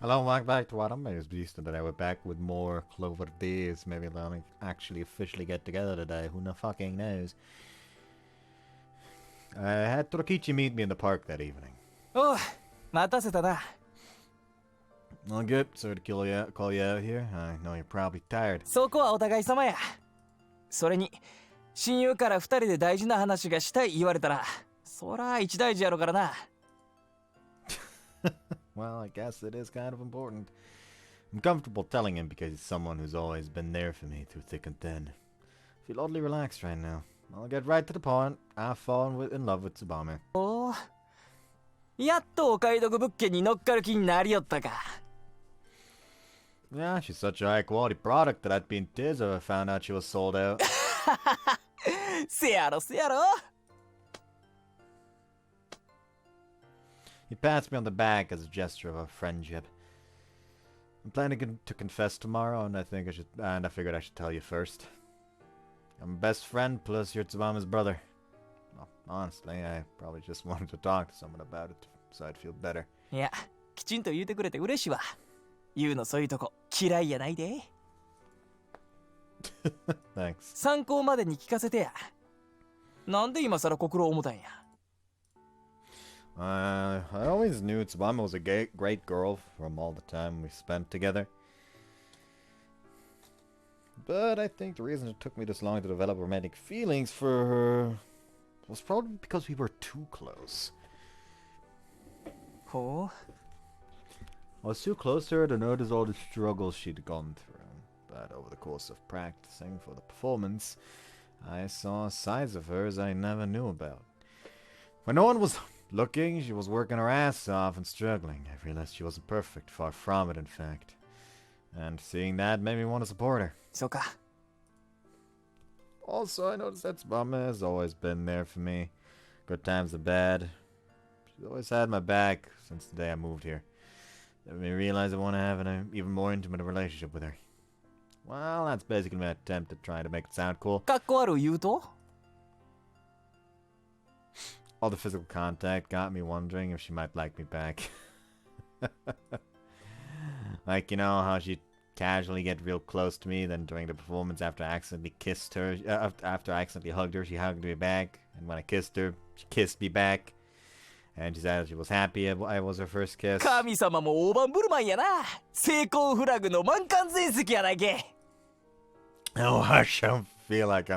Hello, welcome back to what I'm pleased that we're back with more Clover days. Maybe they'll actually officially get together today. Who the fucking knows? I had Torakichi meet me in the park that evening. Oh, 待たせたな。 Well, good. Sorry to call you out here. I know you're probably tired. そこはお互い様や。それに、親友から二人で大事な話がしたい言われたら、そら一大事やろからな。Well, I guess it is kind of important. I'm comfortable telling him because he's someone who's always been there for me through thick and thin. I feel oddly relaxed right now. I'll get right to the point. I've fallen in love with Tsubame. おお、やっとお買い得物件に乗っかる気になりよったか。Yeah, she's such a high quality product that I'd be in tears if I found out she was sold out. せやろせやろ。 He pats me on the back as a gesture of our friendship. I'm planning to confess tomorrow, and I figured I should tell you first. I'm best friend, plus you're Tsubame's brother. Well, honestly, I probably just wanted to talk to someone about it, so I'd feel better. いや、きちんと言うてくれて嬉しいわ。言うのそういうとこ嫌いやないで。Thanks. 参考までに聞かせてや。なんで今さら心重たんや。I always knew Tsubame was a great girl from all the time we spent together. But I think the reason it took me this long to develop romantic feelings for her was probably because we were too close. ほう。 I was too close to her to notice all the struggles she'd gone through. But over the course of practicing for the performance, I saw sides of hers I never knew about. When no one was looking, she was working her ass off and struggling. I realized she wasn't perfect, far from it in fact. And seeing that made me want to support her. そうか。 Also, I noticed that Tsubame has always been there for me. Good times and bad. She's always had my back since the day I moved here. It made me realize I want to have an even more intimate relationship with her. Well, that's basically my attempt at trying to make it sound cool. かっこ悪い言うと All the physical contact got me wondering if she might like me back. Like, you know how she'd casually get real close to me, then during the performance after I accidentally kissed her, after I accidentally hugged her, she hugged me back, and when I kissed her, she kissed me back. And she said she was happy I was her first kiss. 神様も大盤振る舞いやな。成功フラグの満貫全席やないけ。 Oh, hush, I don't feel like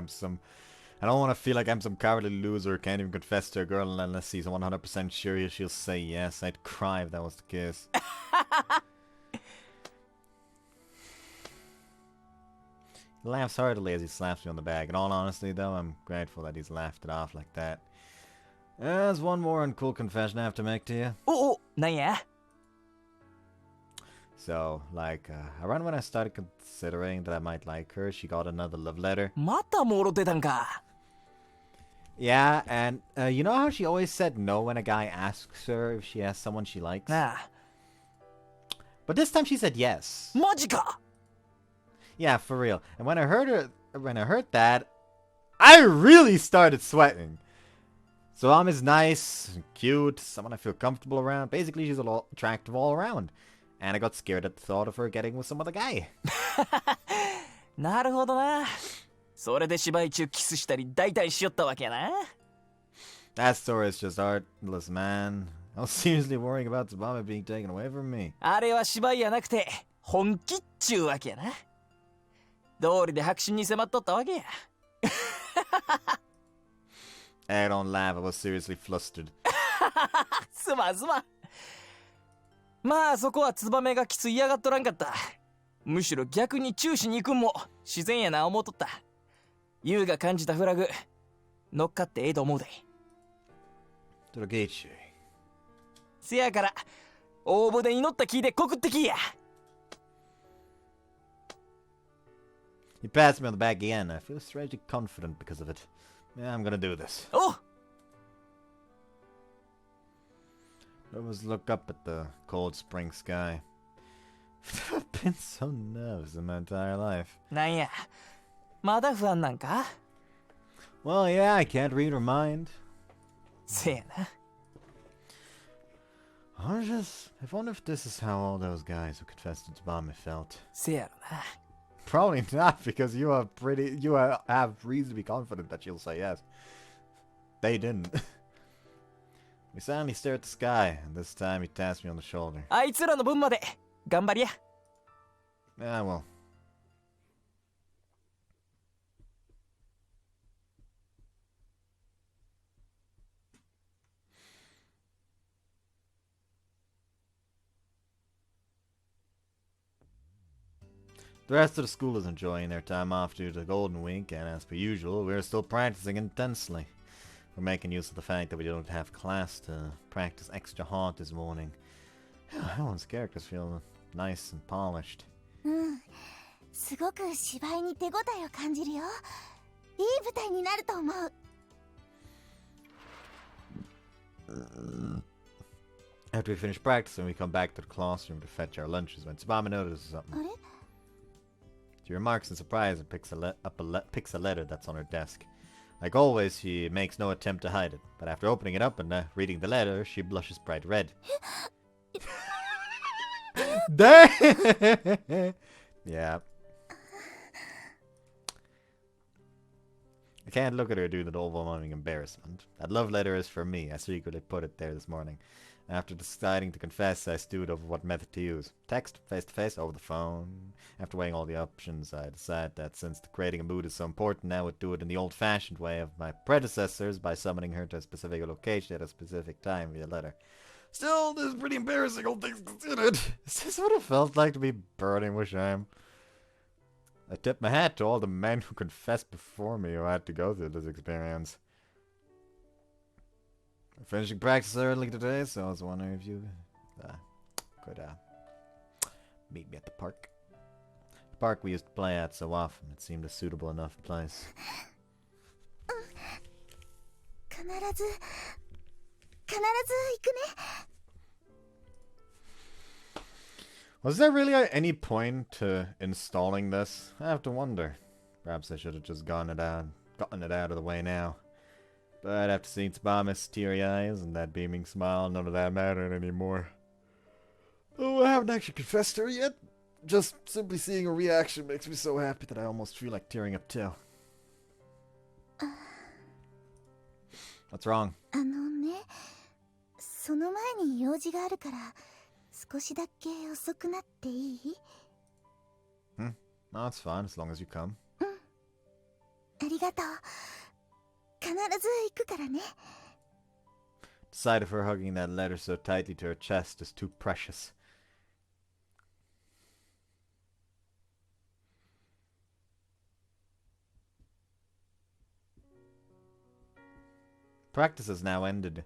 I don't want to feel like I'm some cowardly loser who can't even confess to a girl unless he's 100% sure she'll say yes. I'd cry if that was the case. He laughs heartily as he slaps me on the back. In all honesty, though, I'm grateful that he's laughed it off like that. There's one more uncool confession I have to make to you. おお、なんや So, like, around when I started considering that I might like her, she got another love letter. またもろてたんか。 Yeah, and you know how she always said no when a guy asks her if she has someone she likes? なあ。 But this time she said yes. マジか Yeah, for real. And when I heard that, I really started sweating. So is nice, and cute, someone I feel comfortable around. Basically, she's attractive all around. And I got scared at the thought of her getting with some other guy. なるほどな。それで芝居中キスしたり大胆しよったわけやな。 That story is just artless, man. I was seriously worrying about Tsubame being taken away from me. あれは芝居やなくて本気っちゅうわけやな。道理で白紙に迫っとったわけや。 Hey, don't laugh. I was seriously flustered. すまんすまん。まあそこはツバメがきついやがっとらんかった。むしろ逆に注視に行くんも自然やな思っとった。ユウが感じたフラグ乗っかってええと思うで。 Torakichi. せやから応募で祈った気で告ってきや。 He pats me on the back again. I feel strangely confident because of it. Yeah, I'm gonna do this. おう I always look up at the cold spring sky. I've never been so nervous in my entire life. なんやまだ不安なんか Well, yeah, I can't read her mind. せやな。I wonder if this is how all those guys who confessed to Tsubame felt. せやろな。 Probably not, because you have reason to be confident that she'll say yes. They didn't. We silently stared at the sky, and this time he tapped me on the shoulder. あいつらの分まで頑張りや。 Ah, well. The rest of the school is enjoying their time off due to the Golden Week, and as per usual, we're still practicing intensely. We're making use of the fact that we don't have class to practice extra hard this morning. Everyone's characters feel nice and polished. すごく芝居に手応えを感じるよ。いい舞台になると思う。After we finish practicing, we come back to the classroom to fetch our lunches when Tsubame notices something. あれ？ She remarks in surprise and picks a letter that's on her desk. Like always, she makes no attempt to hide it, but after opening it up and reading the letter, she blushes bright red. Damn! Yeah. I can't look at her due to the overwhelming embarrassment. That love letter is for me. I secretly put it there this morning. After deciding to confess, I stewed over what method to use. Text, face-to-face, over the phone. After weighing all the options, I decided that since creating a mood is so important, I would do it in the old-fashioned way of my predecessors by summoning her to a specific location at a specific time via letter. Still, this is pretty embarrassing, all things considered. Is this what it felt like to be burning with shame? I tip my hat to all the men who confessed before me who had to go through this experience. I'm finishing practice early today, so I was wondering if you could meet me at the park. The park we used to play at so often. It seemed a suitable enough place. 必ず行くね。 Was there really any point to installing this? I have to wonder. Perhaps I should have just gotten it out of the way now. But after seeing Tsubame's teary eyes and that beaming smile, none of that mattered anymore. Oh, I haven't actually confessed to her yet. Just simply seeing her reaction makes me so happy that I almost feel like tearing up too. What's wrong? その前に用事があるから少しだけ遅くなっていい？ No, it's fine as long as you come. ありがとう。必ず行くからね。 The sight of her hugging that letter so tightly to her chest is too precious. Practice has now ended.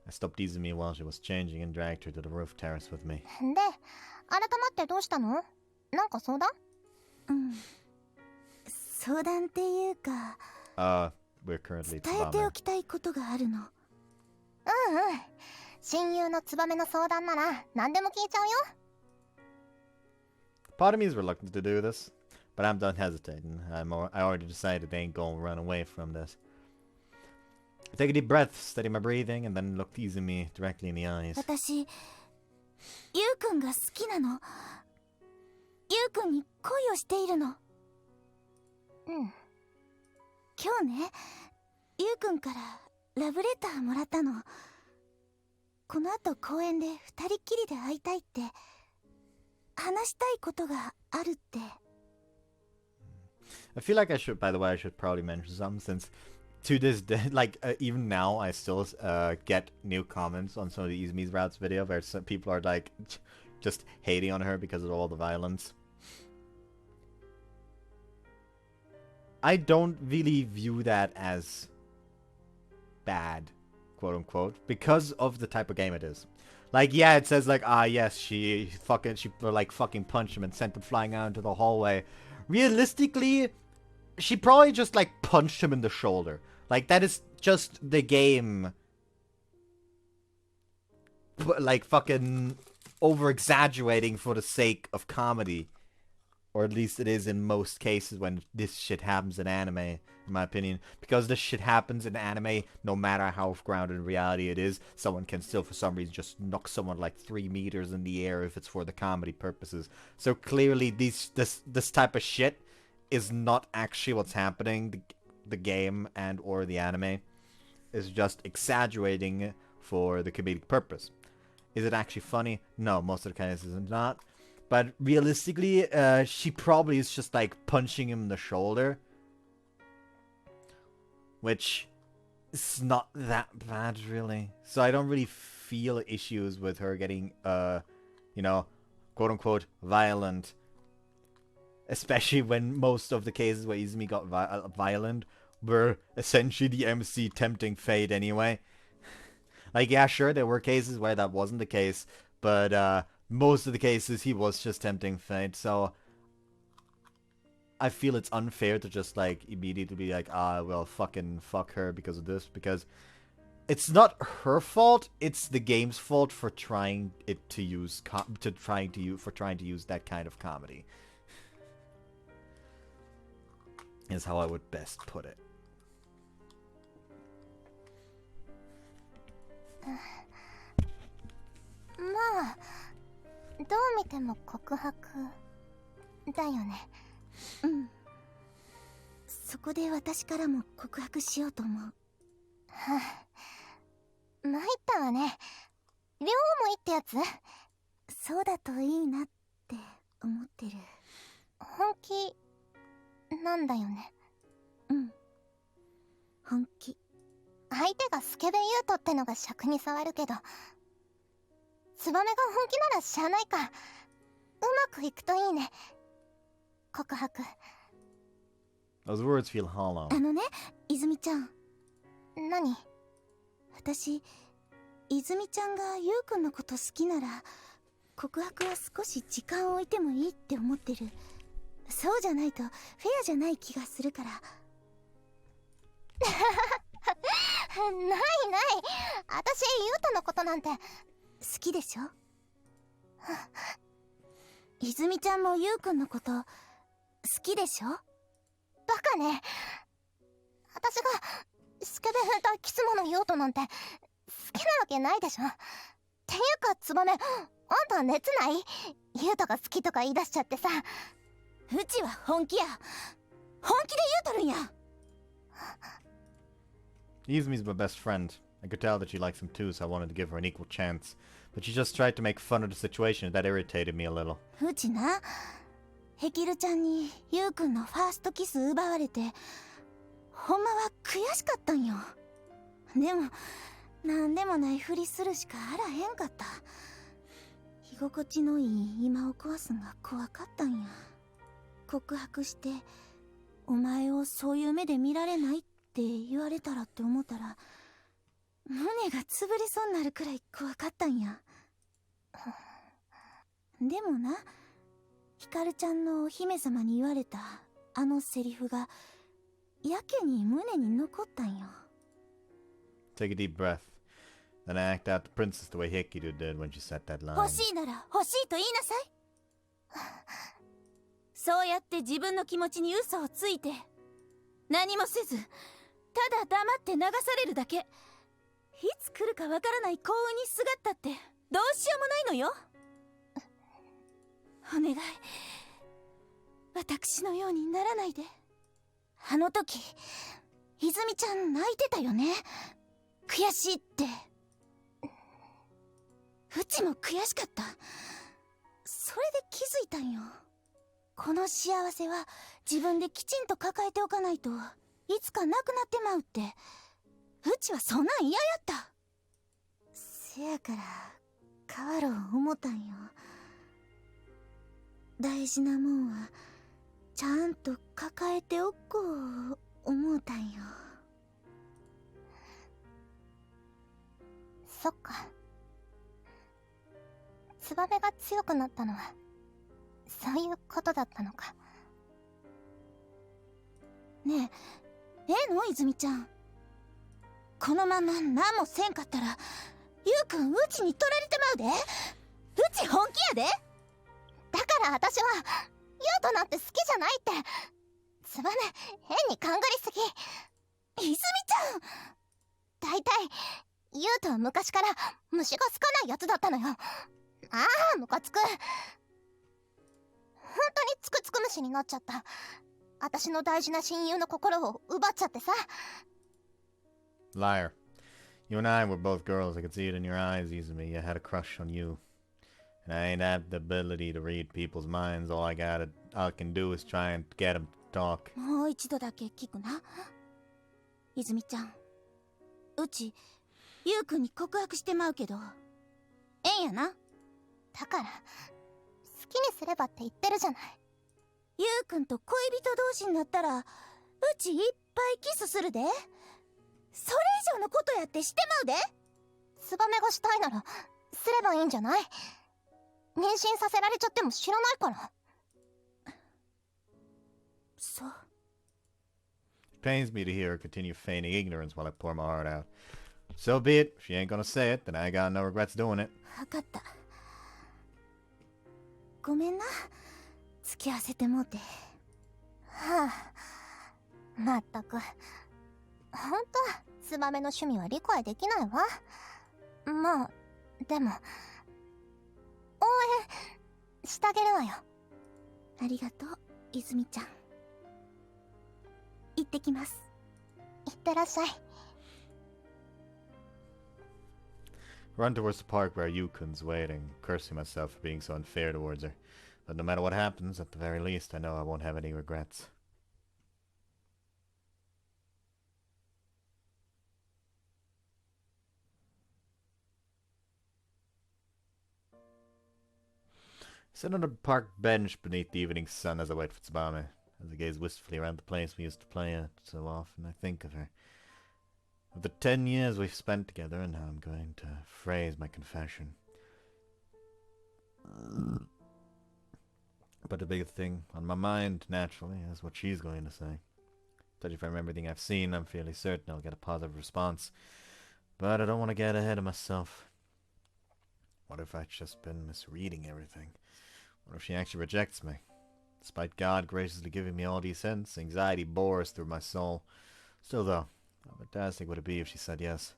I stopped Izumi while she was changing and dragged her to the roof terrace with me. で、改まってどうしたの？なんか相談？相談っていうか、we're currently 伝えておきたいことがあるの。親友のツバメの相談なら何でも聞いちゃうよ。Part of me is reluctant to do this, but I'm done hesitating. I already decided I ain't gonna run away from this. I take a deep breath, steady my breathing, and then look Izumi directly in the eyes. 私、ゆうくんが好きなの。ゆうくんに恋をしているの。今日ね、ゆうくんからラブレターもらったの。この後公園で二人っきりで会いたいって話したいことがあるって。 I feel like I should probably mention something since to this day, like even now, I still get new comments on some of the Izumi's Routes video where some people are like just hating on her because of all the violence. I don't really view that as bad, quote unquote, because of the type of game it is. Like, yeah, it says like, yes, she fucking punched him and sent him flying out into the hallway. Realistically, she probably just like punched him in the shoulder. Like, that is just the game, like fucking over exaggerating for the sake of comedy. Or at least it is in most cases when this shit happens in anime, in my opinion. Because this shit happens in anime, no matter how grounded in reality it is, someone can still for some reason just knock someone like 3 meters in the air if it's for the comedy purposes. So clearly this type of shit is not actually what's happening. The game and or the anime is just exaggerating for the comedic purpose. Is it actually funny? No, most of the cases it's not. But realistically, she probably is just like punching him in the shoulder. Which is not that bad, really. So I don't really feel issues with her getting, you know, quote unquote, violent. Especially when most of the cases where Izumi got violent were essentially the MC tempting fate anyway. Like, yeah, sure, there were cases where that wasn't the case. But, most of the cases, he was just tempting fate, so I feel it's unfair to just, like, immediately be like, well, fucking fuck her because of this, because it's not her fault, it's the game's fault for trying to use that kind of comedy. Is how I would best put it. Ma. どう見ても告白だよね。うん。そこで私からも告白しようと思う。はあ、参ったわね。両思いってやつ？そうだといいなって思ってる。本気なんだよね。うん。本気。相手がスケベユートってのが尺に触るけど。ツバメが本気ならしゃあないか。うまくいくといいね。告白。Those words feel hollow. ね、泉ちゃん。何？私、泉ちゃんがゆうくんのこと好きなら、告白は少し時間を置いてもいいって思ってる。そうじゃないとフェアじゃない気がするから。ないない。私、ゆうとのことなんて。好きでしょ？泉ちゃんもゆうくんのこと好きでしょ？バカね。私がスケベ抱きつものゆうとなんて好きなわけないでしょ。っていうかツバメ、あんた熱ない？ゆうとが好きとか言い出しちゃってさ。うちは本気や。本気で言うとるんや。Izumi's my best friend. I could tell that she likes him too, so I wanted to give her an equal chance. But she just tried to make fun of the situation, and that irritated me a little. うちな、ヘキルちゃんにユウくんのファーストキス奪われて、ほんまは悔しかったんよ。でも、なんでもないふりするしかあらへんかった。居心地のいい今を壊すんが怖かったんや。告白して、お前をそういう目で見られないって言われたらって思ったら、胸が潰れそうになるくらい怖かったんや。でもな、ヒカルちゃんのお姫様に言われたあのセリフがやけに胸に残ったんよ。Take a deep breath. Then I act out the princess the way Hikiru did when she said that line. 欲しいなら欲しいと言いなさい。そうやって自分の気持ちに嘘をついて、何もせず、ただ黙って流されるだけ。いつ来るかわからない幸運にすがったってどうしようもないのよ。お願い、私のようにならないで。あの時泉ちゃん泣いてたよね。悔しいって。うちも悔しかった。それで気づいたんよ。この幸せは自分できちんと抱えておかないといつかなくなってまうって。うちはそんなん嫌やった。せやから変わろう思ったんよ。大事なもんはちゃんと抱えておこう思うたんよ。そっか。ツバメが強くなったのはそういうことだったのか。ねえ、ええの泉ちゃん。このまま何もせんかったらゆうくんうちに取られてまうで。うち本気やで。だから私はゆう人なんて好きじゃないって。つばめ、変に勘ぐりすぎ。泉ちゃん。大体ユウとは昔から虫が好かないやつだったのよ。ああ、ムカつく。本当につくつく虫になっちゃった。私の大事な親友の心を奪っちゃってさ。 Liar. You and I were both girls. I could see it in your eyes, Izumi. I had a crush on you. And I ain't have the ability to read people's minds. All I can do is try and get them to talk. もう一度だけ聞くな。泉ちゃん、うちユウくんに告白してまうけどええんやな。だから好きにすればって言ってるじゃない。ユウくんと恋人同士になったらうちいっぱいキスするで。それ以上のことやってしてまうで。ツバメがしたいならすればいいんじゃない。妊娠させられちゃっても知らないから。そう。 It pains me to hear her continue feigning ignorance while I pour my heart out. So be it. If she ain't gonna say it, then I got no regrets doing it. 分かった。ごめんな、付き合わせてもうて。はあ、まったく。ほんとツバメの趣味は理解できないわ。まあでも応援してあげるわよ。ありがとう泉ちゃん。行ってきます。いってらっしゃい。 Run towards the park where Yukun's waiting, cursing myself for being so unfair towards her. But no matter what happens, at the very least, I know I won't have any regrets. I sit on a park bench beneath the evening sun as I wait for Tsubame. As I gaze wistfully around the place we used to play at so often, I think of her. Of the 10 years we've spent together and how I'm going to phrase my confession. But the bigger thing on my mind, naturally, is what she's going to say. Judging from everything I've seen, I'm fairly certain I'll get a positive response. But I don't want to get ahead of myself. What if I've just been misreading everything? What if she actually rejects me? Despite God graciously giving me all these hints, anxiety bores through my soul. Still though, how fantastic would it be if she said yes?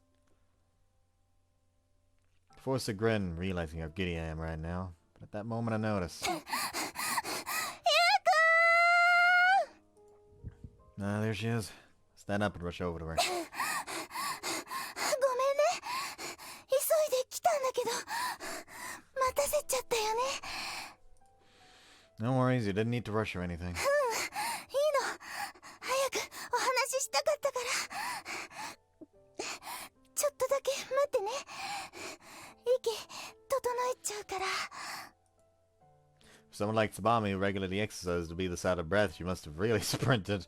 I force a grin, realizing how giddy I am right now. But at that moment I notice. Ah, there she is. Stand up and rush over to her. ごめんね、急いで来たんだけど待たせちゃったよね。 No worries, you didn't need to rush or anything. いいの、早くお話ししたかったから。ちょっとだけ待ってね。息整えちゃうから。 For someone like Tsubame who regularly exercises to be this out of breath, you must have really sprinted.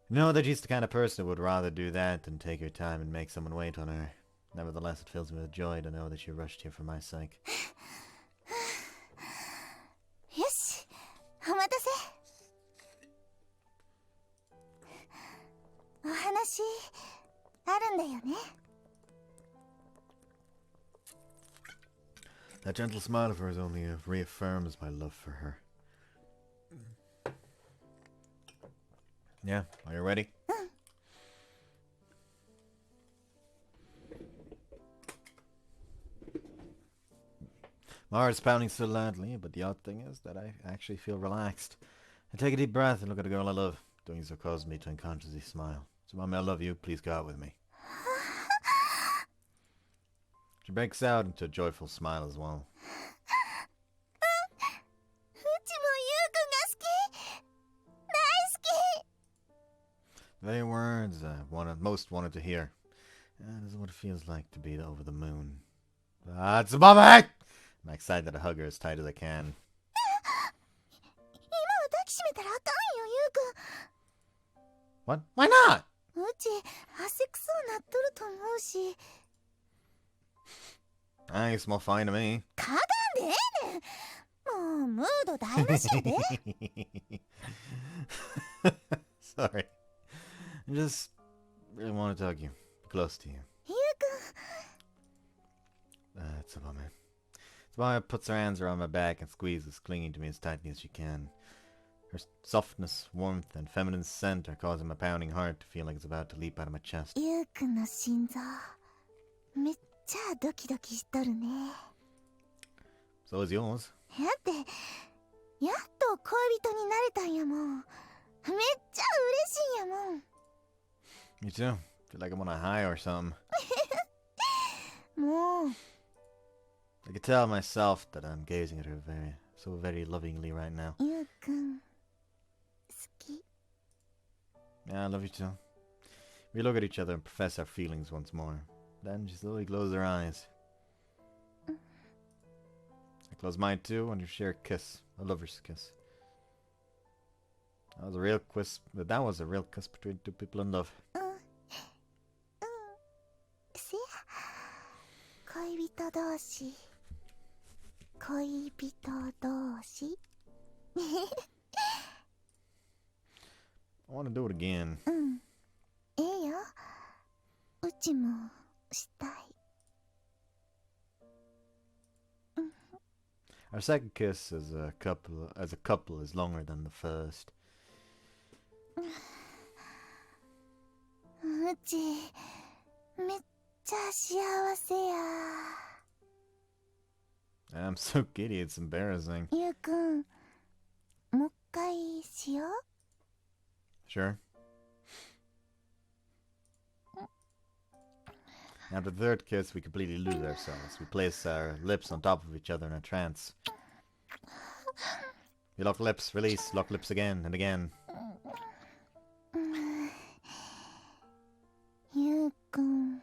You know that she's the kind of person who would rather do that than take her time and make someone wait on her. Nevertheless, it fills me with joy to know that she rushed here for my sake. よし、お待たせ。お話あるんだよね。 That gentle smile of hers only reaffirms my love for her. Yeah, are you ready? My heart's pounding so loudly, but the odd thing is that I actually feel relaxed. I take a deep breath and look at the girl I love. Doing so causes me to unconsciously smile. So, Mommy, I love you. Please go out with me. She breaks out into a joyful smile as well. うちもゆうくんが好き。大好き。 The very words I most wanted to hear. That is what it feels like to be over the moon. Ah, Tsubame! I'm excited to hug her as tight as I can. 今は抱きしめたらあかんよ、ゆうくん。 What? Why not? うち汗くそうなっとると思うし。 I smell fine to me. かがんでええねん。もうムード台無しやで。 Sorry. I just really want to hug you. Close to you. ゆうくん。 Tsubame. Tsubame puts her hands around my back and squeezes, clinging to me as tightly as she can. Her softness, warmth, and feminine scent are causing my pounding heart to feel like it's about to leap out of my chest. ゆうくんの心臓めっちゃドキドキしとるね。 So is yours. だってやっと恋人になれたんやもん。めっちゃ嬉しいんやもん。 Me too. Feel like I'm on a high or something. もう I can tell myself that I'm gazing at her so very lovingly right now. ゆうくん好き。 Yeah, I love you too. We look at each other and profess our feelings once more. Then she slowly closes her eyes. I close mine too and we share a kiss. A lover's kiss. That was a real kiss between two people in love. せや恋人同士恋人同士 I want to do it again. うんええようちもしたい Our second kiss as a couple is longer than the first. うちめっちゃ幸せや I'm so giddy, it's embarrassing. ゆうくんもう一回しよう Sure. After the third kiss, we completely lose ourselves. We place our lips on top of each other in a trance. We lock lips, release, lock lips again and again. ゆうくん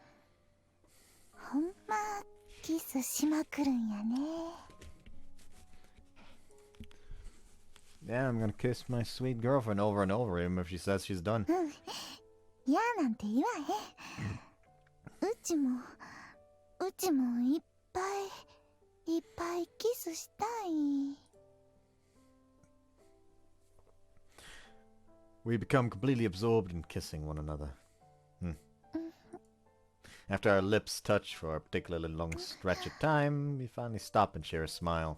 ほんまキスしまくるんやね Yeah, I'm gonna kiss my sweet girlfriend over and over, even if she says she's done. いやなんて言わへんうちもいっぱいキスしたい We become completely absorbed in kissing one another. After our lips touch for a particularly long stretch of time, we finally stop and share a smile.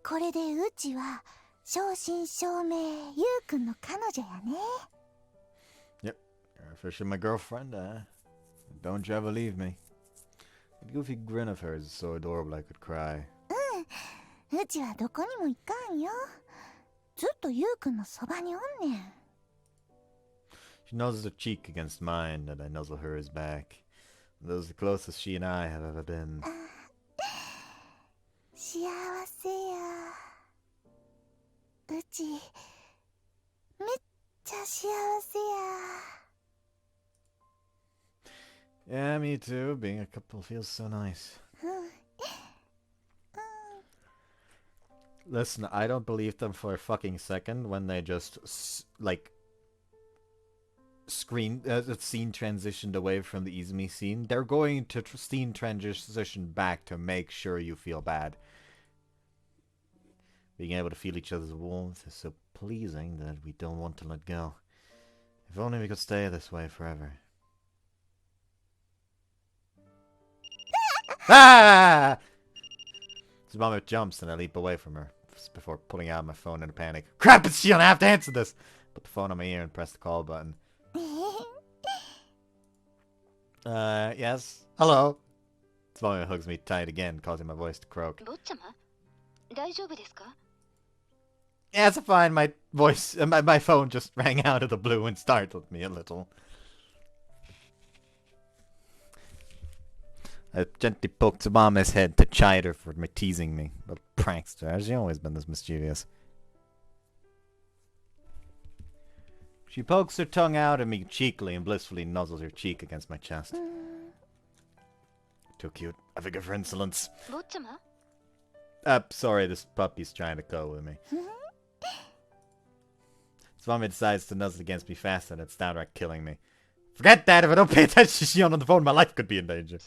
これでうちは正真正銘ゆうくんの彼女やね Yep, you're officially my girlfriend, Don't you ever leave me. The goofy grin of hers is so adorable I could cry. うちはどこにも行かんよずっとゆうくんのそばにおんねん She nuzzles her cheek against mine, and I nuzzle hers back. That was the closest she and I have ever been. 幸せやうちめっちゃ幸せや Yeah, me too. Being a couple feels so nice. Listen, I don't believe them for a fucking second when they just, scene transitioned away from the Izumi scene. They're going to scene transition back to make sure you feel bad. Being able to feel each other's warmth is so pleasing that we don't want to let go. If only we could stay this way forever. Ah! Tsubame jumps and I leap away from her before pulling out my phone in a panic. Crap, it's she, I have to answer this! Put the phone on my ear and press the call button. Yes? Hello? Tsubame hugs me tight again, causing my voice to croak. Yeah, it's fine. My voice, my phone just rang out of the blue and startled me a little. I gently poked Tsubame's head to chide her for teasing me. But prankster, has she always been this mischievous? She pokes her tongue out at me cheekily and blissfully nuzzles her cheek against my chest. Too cute. I forgive her insolence. Sorry, this puppy's trying to go with me. Tsubame decides to nuzzle against me faster and it's downright killing me. Forget that! If I don't pay attention to Shion on the phone, my life could be in danger.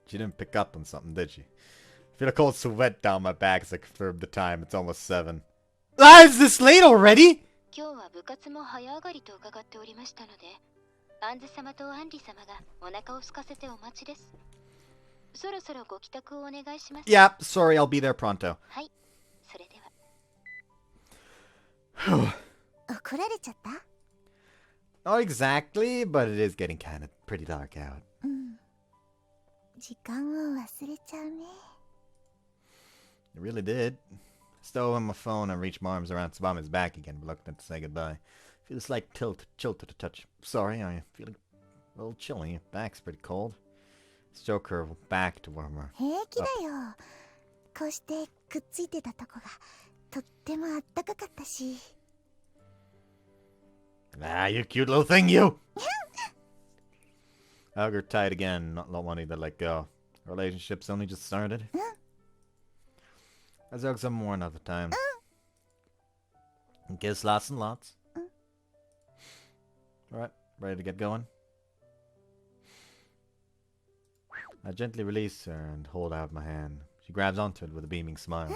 She didn't pick up on something, did she? I feel a cold sweat down my back as I confirm the time. It's almost 7. Ah, is this late already? 今日は部活も早上がりと伺っておりましたので、アンズ様とアンリ様がお腹を空かせてお待ちです。そろそろご帰宅をお願いします。Yeah, sorry, I'll be there pronto. はい、それでは。怒られちゃった？ Not exactly, but it is getting kind of pretty dark out. うん。時間を忘れちゃうね。It really did. Stole on my phone and reached my arms around Tsubame's back again, reluctant to say goodbye. Feel a slight chill to the touch. Sorry, I'm feeling a little chilly. Your back's pretty cold. Stroke her back to warm her. 平気だよ。こうしてくっついてたとこがとってもあったかかったし。Ah, you cute little thing, you! I hug her tight again, not wanting to let go. Our relationship's only just started. Let's hug some more another time. And kiss lots and lots. Alright, ready to get going? I gently release her and hold out my hand. She grabs onto it with a beaming smile.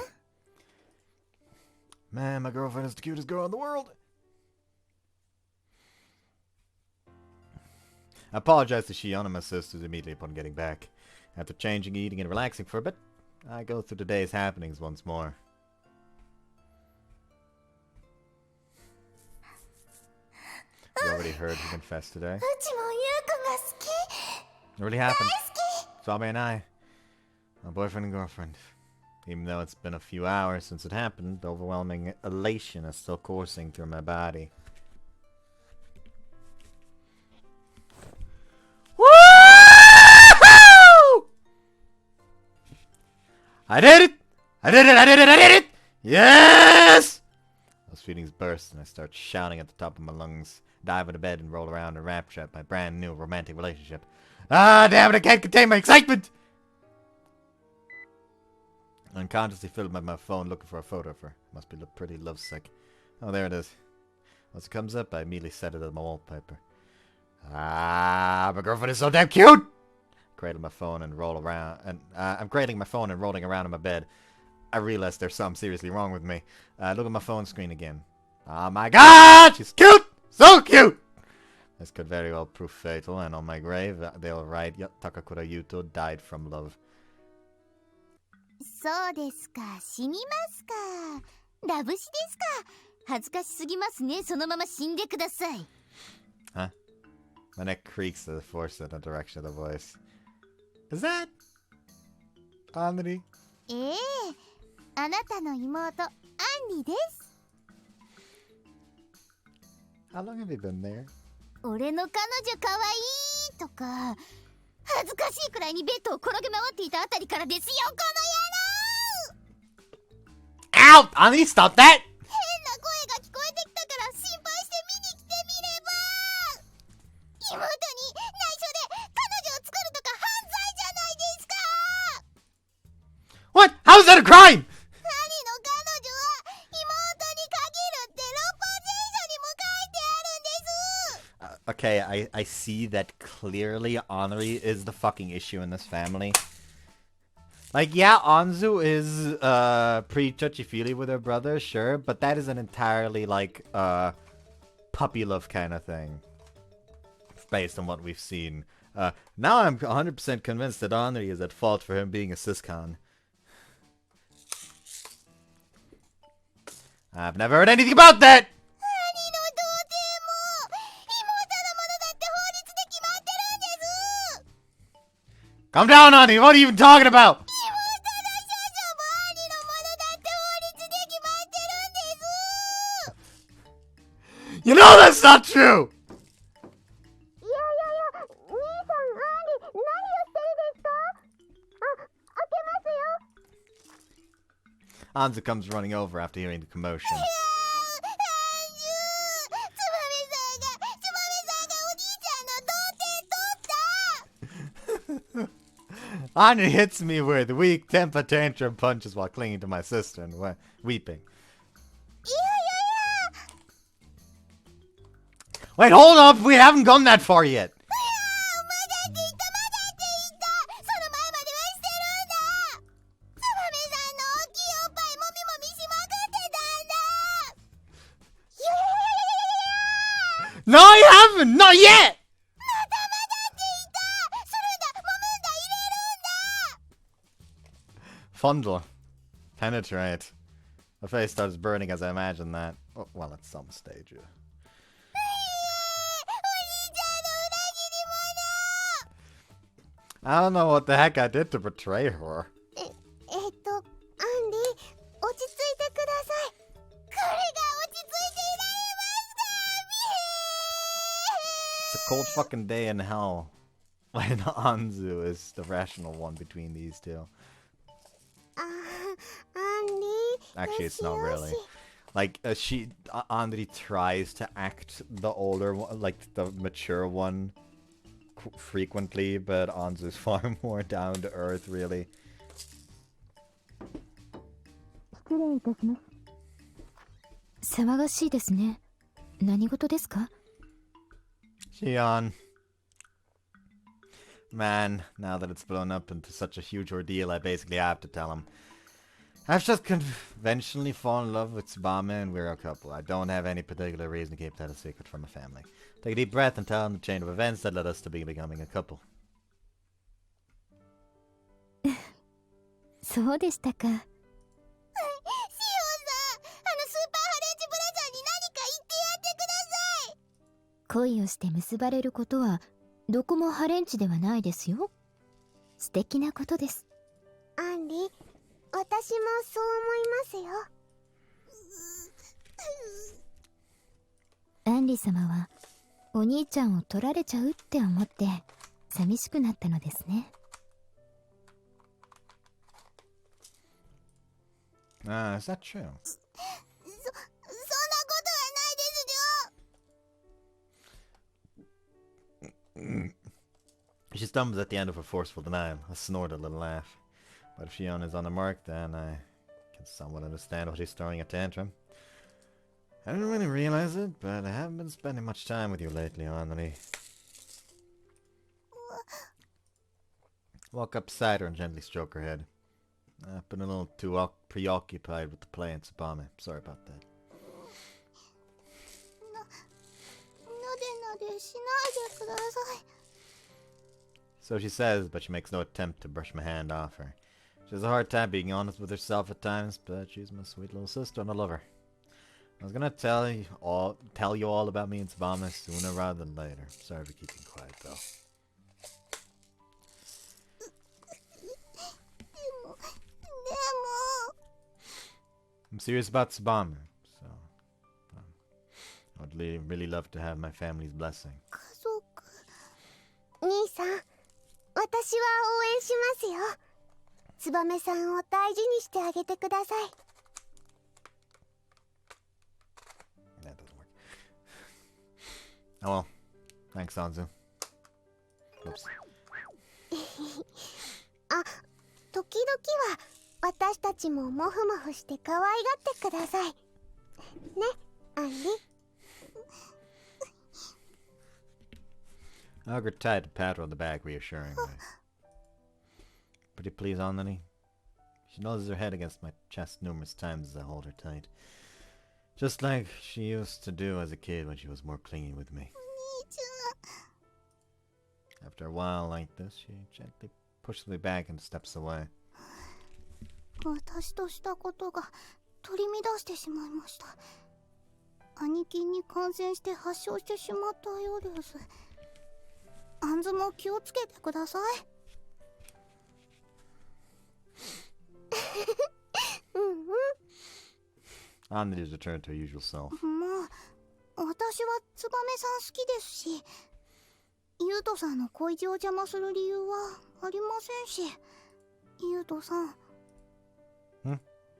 Man, my girlfriend is the cutest girl in the world! I apologize to Shion and my sisters immediately upon getting back. After changing, eating, and relaxing for a bit, I go through the day's happenings once more. You already heard he confessed today. It really happened. Tsubame and I. My boyfriend and girlfriend. Even though it's been a few hours since it happened, the overwhelming elation is still coursing through my body. I did it! I did it! I did it! I did it! Yes! Those feelings burst and I start shouting at the top of my lungs, dive into bed and roll around in rapture at my brand new romantic relationship. Ah, damn it! I can't contain my excitement! Unconsciously filled by my phone looking for a photo of her. Must be pretty lovesick. Oh, there it is. Once it comes up, I immediately set it as my wallpaper. Ah, my girlfriend is so damn cute! Cradle my phone and roll around, and I'm cradling my phone and rolling around in my bed. I realize there's something seriously wrong with me. Look at my phone screen again. Oh my god! She's cute! So cute! This could very well prove fatal, and on my grave, they'll write, Takakura Yuto died from love. そうですか、死にますか。ラブシですか。恥ずかしすぎますね。そのまま死んでください。Huh? My neck creaks as I force in the direction of the voice. Is that... Anri? ええ、あなたの妹、アンリです。How long have you been there? 俺の彼女かわいいとか、恥ずかしいくらいにベッドを転げ回っていたあたりからですよ、この野郎！ Ow! Anri, stop that! 変な声が聞こえてきたから心配して見に来てみれば。妹に内緒で彼女を作るとか犯罪じゃないですか。 What? How is that a crime? 兄の彼女は妹に限るって六法全書にも書いてあるんです。Okay, I see that clearly Anri is the fucking issue in this family. Like, yeah, Anzu is pretty touchy-feely with her brother, sure, but that is an entirely, like, puppy love kind of thing. Based on what we've seen. Now I'm 100% convinced that Anri is at fault for him being a siscon. I've never heard anything about that! Calm down, Anri! What are you even talking about? You know that's not true! Anzu comes running over after hearing the commotion. Anri hits me with weak temper tantrum punches while clinging to my sister and weeping. Wait, hold up! We haven't gone that far yet! No, you haven't! Not yet! Fondle. Penetrate. My face starts burning as I imagine that. Oh, well, at some stage. I don't know what the heck I did to betray her. アンディ、落ち着いてください。彼が落ち着いていられますか？ It's a cold fucking day in hell. When Anzu is the rational one between these two. Actually, it's not really. Like, Andri tries to act the older one, like the mature one, frequently, but Anzu's far more down to earth, really. 失礼いたします。騒がしいですね。何事ですか？ Shion. Man, now that it's blown up into such a huge ordeal, I basically have to tell him. I've just conventionally fallen in love with Tsubame and we're a couple. I don't have any particular reason to keep that a secret from my family. Take a deep breath and tell him the chain of events that led us to becoming a couple. そうでしたか。シオンさん、スーパーハレンチブラザーに何か言ってやってください。恋をして結ばれることはどこもハレンチではないですよ。素敵なことです。アンリ、私もそう思いますよ。アンリ様はお兄ちゃんを取られちゃうって思って寂しくなったのですね。Ah, is that true? そんなことはないですよ。 She stumbles at the end of her forceful denial. I snort a little laugh. But if Shion is on the mark, then I can somewhat understand what she's throwing a tantrum. I didn't really realize it, but I haven't been spending much time with you lately, Henri. Walk up beside her and gently stroke her head. I've been a little too preoccupied with the play in Tsubame. Sorry about that. なでなでしないでください。 So she says, but she makes no attempt to brush my hand off her. She has a hard time being honest with herself at times, but she's my sweet little sister and I love her. I was gonna tell you all about me and Tsubame sooner rather than later. Sorry for keeping quiet though. I'm serious about Tsubame, so I would really love to have my family's blessing. 兄さん、私は応援しますよ。燕さんを大事にしてあげてください。That doesn't work. Oh well. Thanks, Anzu. Oops. あ、時々は私たちもモフモフして可愛がってください。ね、アンリ。I hug her tight and pat her on the back reassuringly. Pretty please, Anani? She noses her head against my chest numerous times as I hold her tight. Just like she used to do as a kid when she was more clingy with me. After a while like this, she gently pushes me back and steps away. 私としたことが取り乱してしまいました。兄貴に感染して発症してしまったようです。アンズも気をつけてください。Anna has returned to her usual self. まあ、私は燕さん好きですし、優斗さんの恋路を邪魔する理由はありませんし、優斗さん。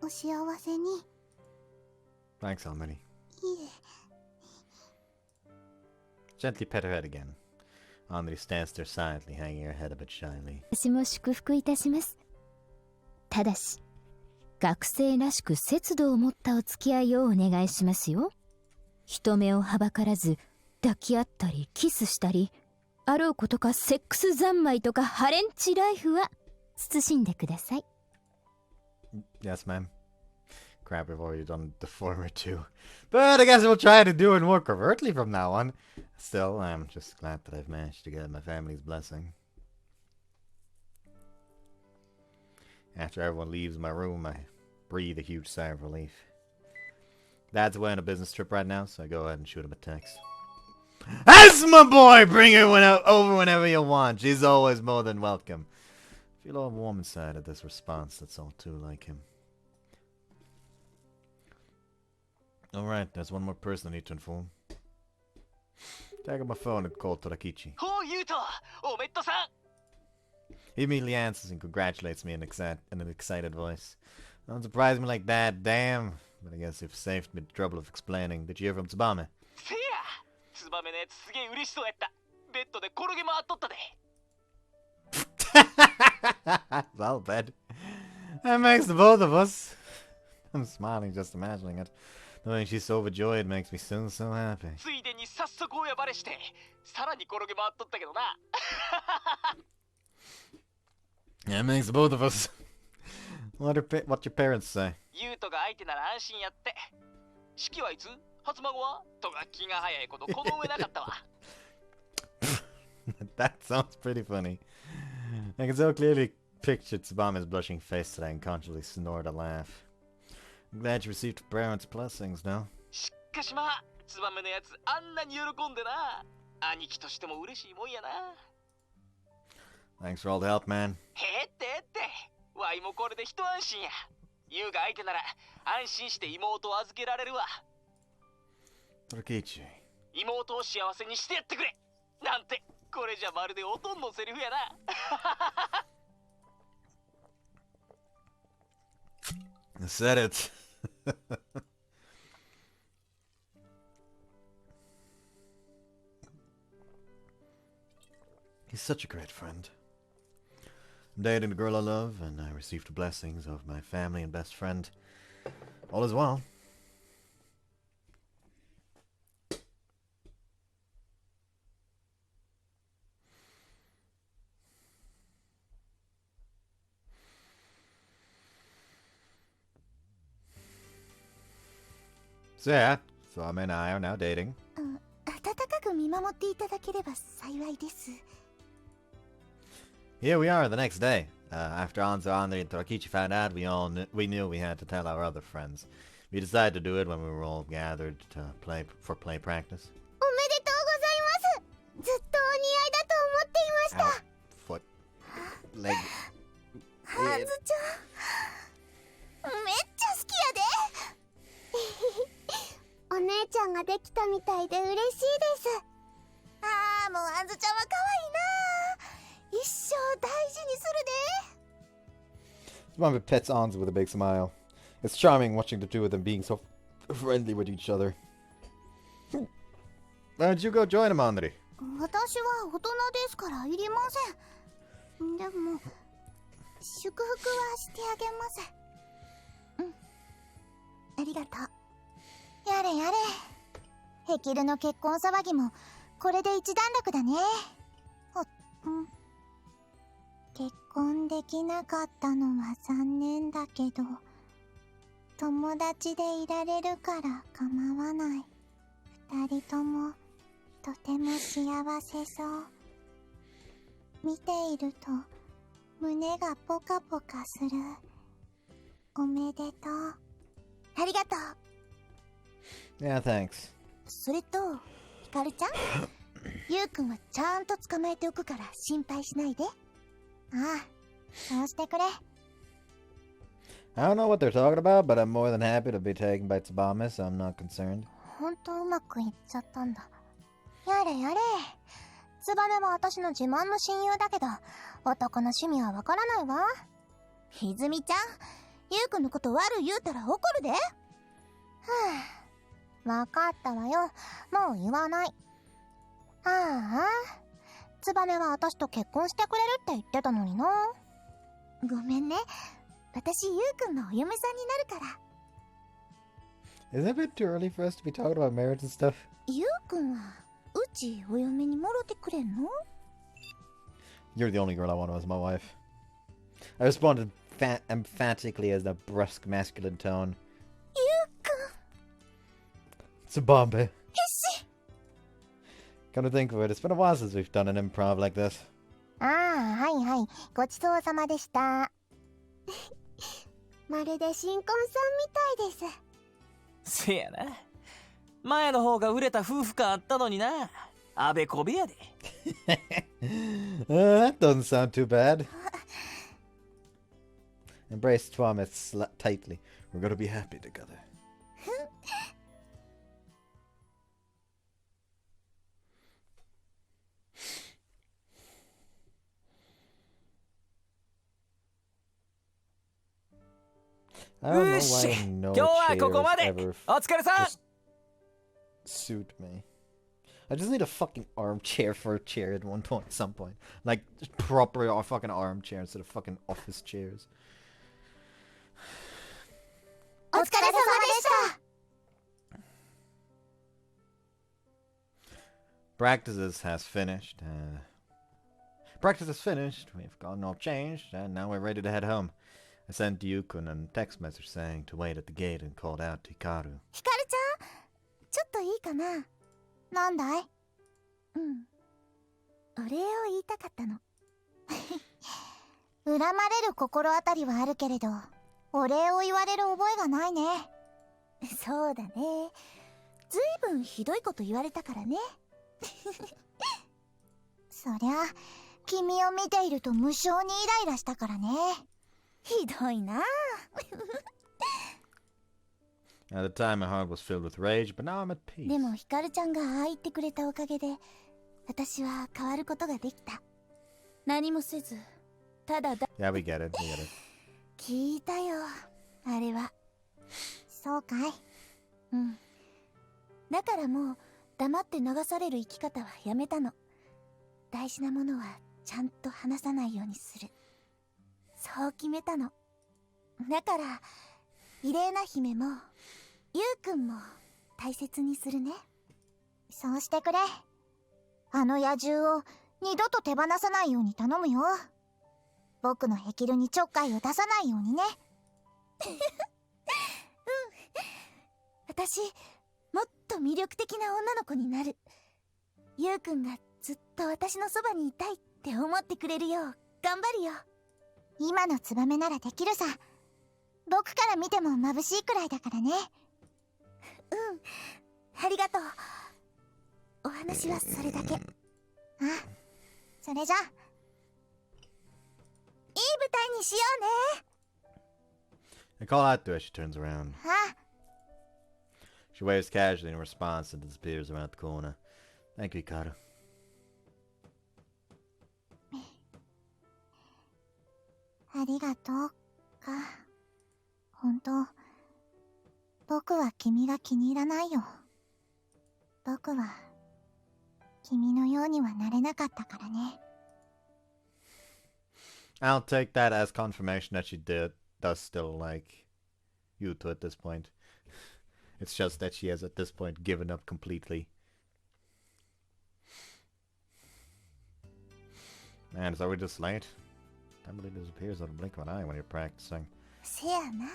お幸せに。Thanks, Almany. いえ。Gently pet her head again. Anri stands there silently, hanging her head a bit shyly. 私も祝福いたします。ただし、学生らしく節度を持ったお付き合いをお願いしますよ。人目をはばからず、抱き合ったりキスしたり、あろうことかセックス三昧とかハレンチライフは慎んでください。Yes, ma'am. crap we've already done the former two. But I guess we'll try to do it more covertly from now on. Still, I'm just glad that I've managed to get my family's blessing. After everyone leaves my room, I breathe a huge sigh of relief. Dad's away on a business trip right now, so I go ahead and shoot him a text. That's my boy! Bring her over whenever you want. She's always more than welcome. I feel all warm inside at this response that's all too like him. Alright, there's one more person I need to inform. Tag on my phone and call Torakichi. He immediately answers and congratulates me in an excited voice. Don't surprise me like that, damn. But I guess you've saved me the trouble of explaining. Did you hear from Tsubame? Well, then. That makes the both of us. I'm smiling just imagining it. Knowing she's so overjoyed makes me so happy. Yeah, it makes the both of us. What your parents say? That sounds pretty funny. I can so clearly picture Tsubame's blushing face today and consciously snort a laugh. I'm glad you received parents' blessings now. Thanks for all the help, man. Torakichi. I said it. He's such a great friend. I'm dating the girl I love, and I received the blessings of my family and best friend. All is well. So yeah, Tsubame and I are now dating. Here we are the next day. After Anzo, Andre, and Torakichi found out, we knew we had to tell our other friends. We decided to do it when we were all gathered to play practice. Foot, leg. お姉ちゃんができたみたいで嬉しいです。ああ、もうあずちゃんは可愛いな。一生大事にするで。Tsubame pets Anzu with a big smile. It's charming watching the two of them being so friendly with each other. Why don't you go join him, Andri? 私は大人ですからいりません。でも祝福はしてあげます。うん。ありがとう。 やれやれ。ヘキルの結婚騒ぎもこれで一段落だね。結婚できなかったのは残念だけど、友達でいられるから構わない。二人ともとても幸せそう。見ていると胸がポカポカする。おめでとう。ありがとう。 Yeah, thanks. それと、ヒカルちゃん、ゆうくんはちゃんと捕まえておくから心配しないで。ああ、そうしてくれ。I don't know what they're talking about, but I'm more than happy to be taken by Tsubame, so I'm not concerned. ほんとうまくいっちゃったんだ。やれやれ。ツバメは私の自慢の親友だけど、男の趣味はわからないわ。泉ちゃん、ゆうくんのこと悪い言うたら怒るで。はぁ。 わかったわよ。もう言わない。ああ、ツバメは私と結婚してくれるって言ってたのにな。ごめんね。私、ゆうくんのお嫁さんになるから。Isn't it a bit too early for us to be talking about marriage and stuff? ゆうくんは、うちお嫁にもろてくれんの？ You're the only girl I want as my wife. I responded emphatically as a brusque masculine tone. Tsubame. Come to think of it, it's been a while since we've done an improv like this. ああ、はいはい。ごちそうさまでした。まるで新婚さんみたいです。せやな。前の方が売れた夫婦感あったのにな。あべこべやで。That doesn't sound too bad. Embrace Tsubame tightly. We're gonna be happy together. I don't know よし、 why no 今日はここま chairs で。 ever お疲れさん。 just suit me. I just need a fucking armchair for a chair at one point, some point. Like, just proper fucking armchair instead of fucking office chairs. お疲れ様でした。 Practice has finished. Practice is finished. We've gotten all changed, and now we're ready to head home. I sent Yukun a text message saying to wait at the gate and called out to Hikaru. ひかるちゃん、ちょっといいかな。なんだい？うん。お礼を言いたかったの。恨まれる心当たりはあるけれど、お礼を言われる覚えがないね。そうだね。ずいぶんひどいこと言われたからね。そりゃ、君を見ていると無性にイライラしたからね。ひどいな。At the time, my heart was filled with rage, but now I'm at peace. でもひかるちゃんがああ言ってくれたおかげで、私は変わることができた。何もせず、ただだ。Yeah, we get it. We get it. 聞いたよ、あれは。そうかい。うん。だからもう黙って流される生き方はやめたの。大事なものはちゃんと話さないようにする。そう決めたの。だからイレーナ姫もユウくんも大切にするね。そうしてくれ。あの野獣を二度と手放さないように頼むよ。僕のヘキルにちょっかいを出さないようにね。うん。私もっと魅力的な女の子になる。ユウくんがずっと私のそばにいたいって思ってくれるよう頑張るよ。今のツバメならできるさ。僕から見ても眩しいくらいだからね。うん、ありがとう。お話はそれだけ。あ、それじゃいい舞台にしようね。 I call out to her as she turns around. あ、 She waves casually in response and disappears around the corner. Thank you, Hikaru. ありがとうか。本当、僕は君が気に入らないよ。僕は君のようにはなれなかったからね。 I'll take that as confirmation that she does still like Yuto at this point. It's just that she has at this point given up completely. Man, it's already this late. Time really disappears on the blink of an eye when you're practicing. せやな。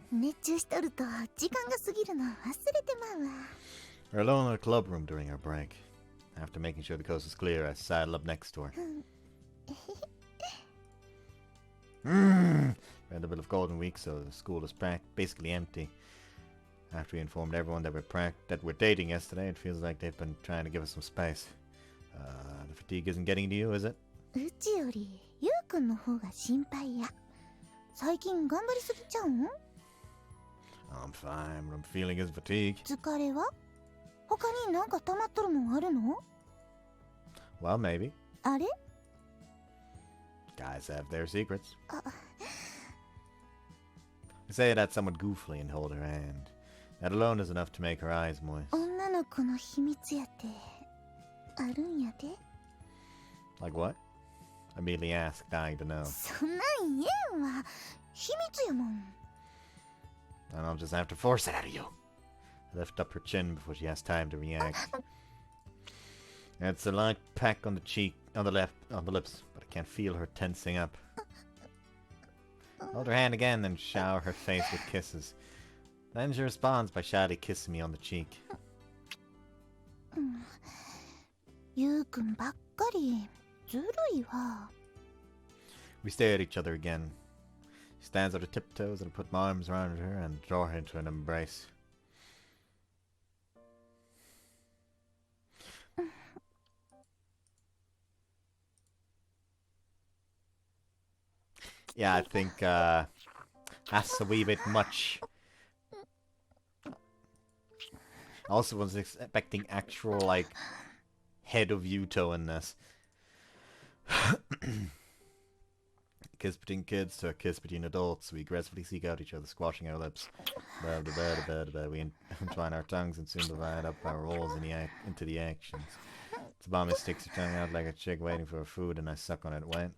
熱中しとると時間が過ぎるの忘れてまうわ。 We're alone in a club room during our break. After making sure the coast is clear, I sidle up next to her. We're in the middle of Golden Week, so the school is basically empty. After we informed everyone that we're dating yesterday, it feels like they've been trying to give us some space. The fatigue isn't getting to you, is it? うちよりゆうくんの方が心配や。最近頑張りすぎちゃうん？ I'm fine. What I'm feeling is fatigue. 疲れは？他になんか溜まっとるもんあるの？ Well, maybe. あれ？ Guys have their secrets. I say that somewhat goofily and hold her hand. That alone is enough to make her eyes moist. 女の子の秘密やってあるんやで。 Like what? I immediately asked, dying to know. そんなん言えんわ。秘密やもん。 And I'll just have to force it out of you. I lift up her chin before she has time to react. It's a light peck on the cheek, on the lips, but I can't feel her tensing up. Hold her hand again, then shower her face with kisses. Then she responds by shyly kissing me on the cheek. ゆうくんばっかりずるいわ。 We stare at each other again. She stands on her tiptoes and I put my arms around her and draw her into an embrace. Yeah, I think that's a wee bit much. I also was expecting actual, like, head of Yuto in this. Kiss between kids to a kiss between adults. We aggressively seek out each other, squashing our lips. We entwine our tongues and soon divide up our roles into the actions. Tsubame sticks her tongue out like a chick waiting for her food, and I suck on it wet.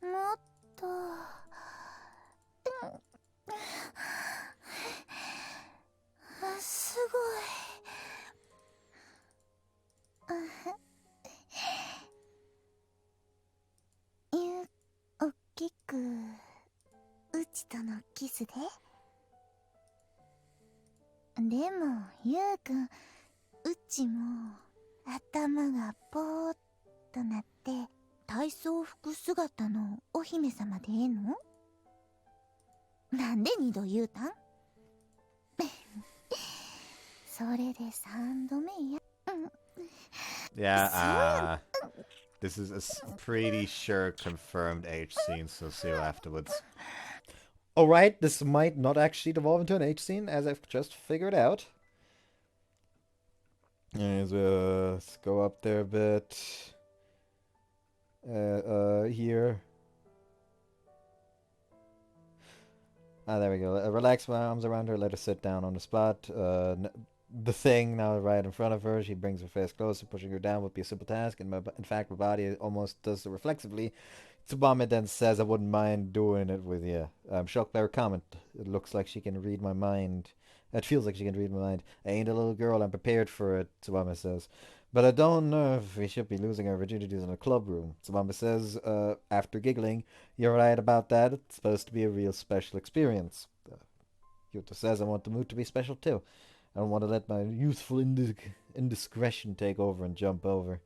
もっとすごい。おっきくうちとのキスで。でもゆうくん、うちも頭がぼーっとなって体操服姿のお姫様でええの？なんで2度言うたん？それで3度目や。Yeah, this is a pretty sure confirmed H scene, so see you afterwards. Alright, this might not actually devolve into an H scene, as I've just figured out. Let's go up there a bit. Here. Ah, there we go. Relax my arms around her, let her sit down on the spot. The thing now right in front of her, she brings her face closer, pushing her down would be a simple task. In fact, my body almost does so reflexively. Tsubame then says, I wouldn't mind doing it with you. I'm shocked by her comment. It looks like she can read my mind. It feels like she can read my mind. I ain't a little girl, I'm prepared for it, Tsubame says. But I don't know if we should be losing our virginities in a club room. Tsubame says, after giggling, you're right about that. It's supposed to be a real special experience. Yuto says, I want the mood to be special too. I don't want to let my youthful indiscretion take over and jump over.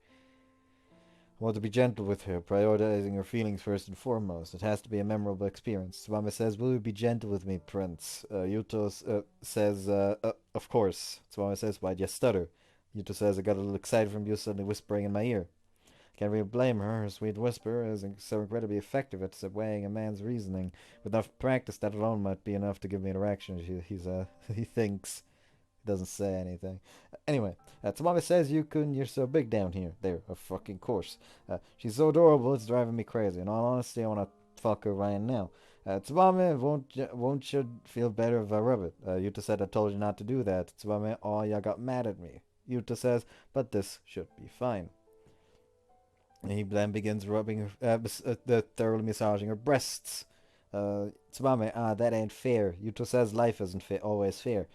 I want to be gentle with her, prioritizing her feelings first and foremost. It has to be a memorable experience. Tsubame says, will you be gentle with me, Prince? Yuto says, of course. Tsubame says, why'd you stutter? Yuto says, I got a little excited from you suddenly whispering in my ear. Can't really blame her. Her sweet whisper is so incredibly effective at swaying a man's reasoning. With enough practice, that alone might be enough to give me an erection, he thinks. Doesn't say anything. Anyway, Tsubame says, you're so big down here. There, of fucking course. She's so adorable, it's driving me crazy. In all honesty, I want to fuck her right now. Tsubame, won't you feel better if I rub it? Yuta said I told you not to do that. Tsubame, oh, you got mad at me. Yuta says, but this should be fine. And he then begins rubbing her, thoroughly massaging her breasts. Tsubame, that ain't fair. Yuta says life isn't always fair.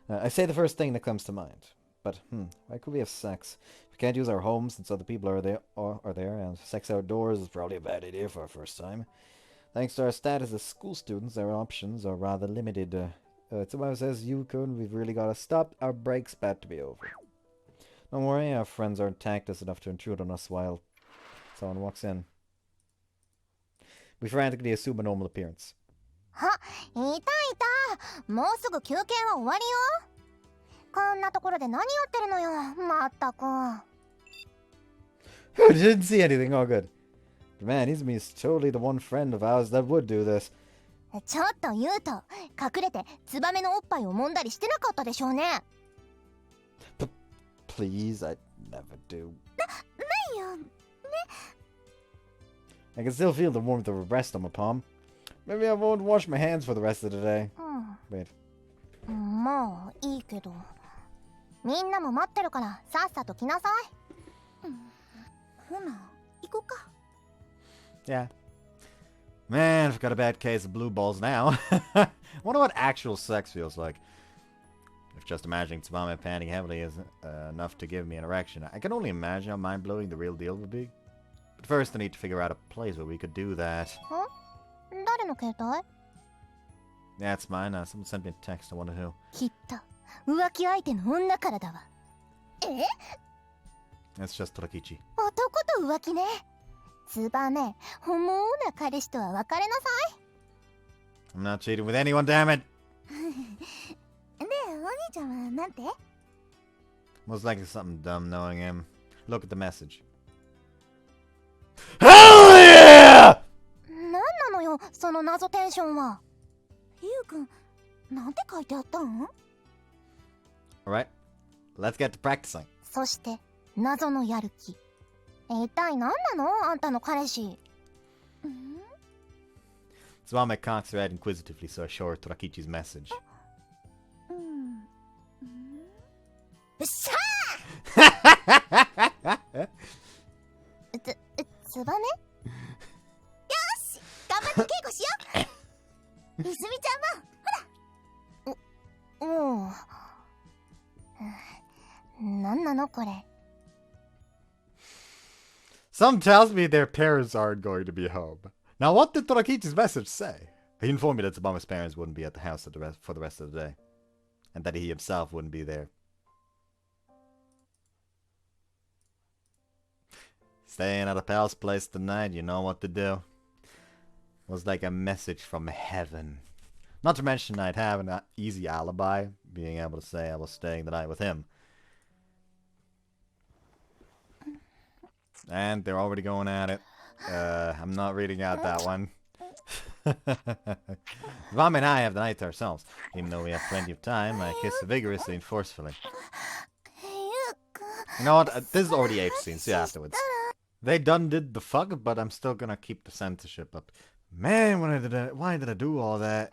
I say the first thing that comes to mind. But, why could we have sex? We can't use our homes since other people are there, and sex outdoors is probably a bad idea for our first time. Thanks to our status as school students, our options are rather limited. Tsubame says, Yukun, we've really got to stop. Our break's about to be over. Don't worry, our friends aren't tactless enough to intrude on us while someone walks in. We frantically assume a normal appearance. あ、いたいた。もうすぐ休憩は終わりよ。こんなところで何やってるのよ。まったく。Didn't see anything. Oh, good. But man, Izumi is totally the one friend of ours that would do this. ちょっと言うと、隠れてツバメのおっぱいを揉んだりしてなかったでしょうね。Please, I never do. ないよ。ね。I can still feel the warmth of her breast on my palm. Maybe I won't wash my hands for the rest of the day. Wait. まあいいけど、みんなも待ってるからさっさと来なさい。ほな、行こうか。Yeah. Man, I've got a bad case of blue balls now. Wonder what actual sex feels like. If just imagining Tsubame panting heavily is enough to give me an erection, I can only imagine how mind-blowing the real deal would be. But first I need to figure out a place where we could do that. 誰の携帯？ Yeah, it's mine. Someone sent me a text. I wonder who. きっと浮気相手の女からだわ。It's just Torakichi. 男と浮気ね。ツバメ、本物な彼氏とは別れなさ I'm not cheating with anyone, damn it! い。で、お兄ちゃんはなんて？ Most likely something dumb knowing him. Look at the message. Hell yeah! なんなのよ、その謎テンションは。ゆうくん、なんて書いてあったん？ Alright, let's get to practicing. そして、謎のやる気。一体何なのあんたの彼氏。Tsubame cocks her head inquisitively, so I show her Torakichi's message. しゃーツバメ？よし頑張って稽古しよう。いずみちゃんもほら。なんなのこれ。 Some tells me their parents aren't going to be home. Now, what did Torakichi's message say? He informed me that Tsubame's parents wouldn't be at the house for the rest of the day, and that he himself wouldn't be there. Staying at a pal's place tonight, you know what to do. It was like a message from heaven. Not to mention I'd have an easy alibi, being able to say I was staying the night with him. And they're already going at it. I'm not reading out that one. Tsubame and I have the night to ourselves. Even though we have plenty of time, I kiss vigorously and forcefully. You know what? This is already H scene. See you afterwards. They done did the fuck, but I'm still gonna keep the censorship up. Man, why did I do all that?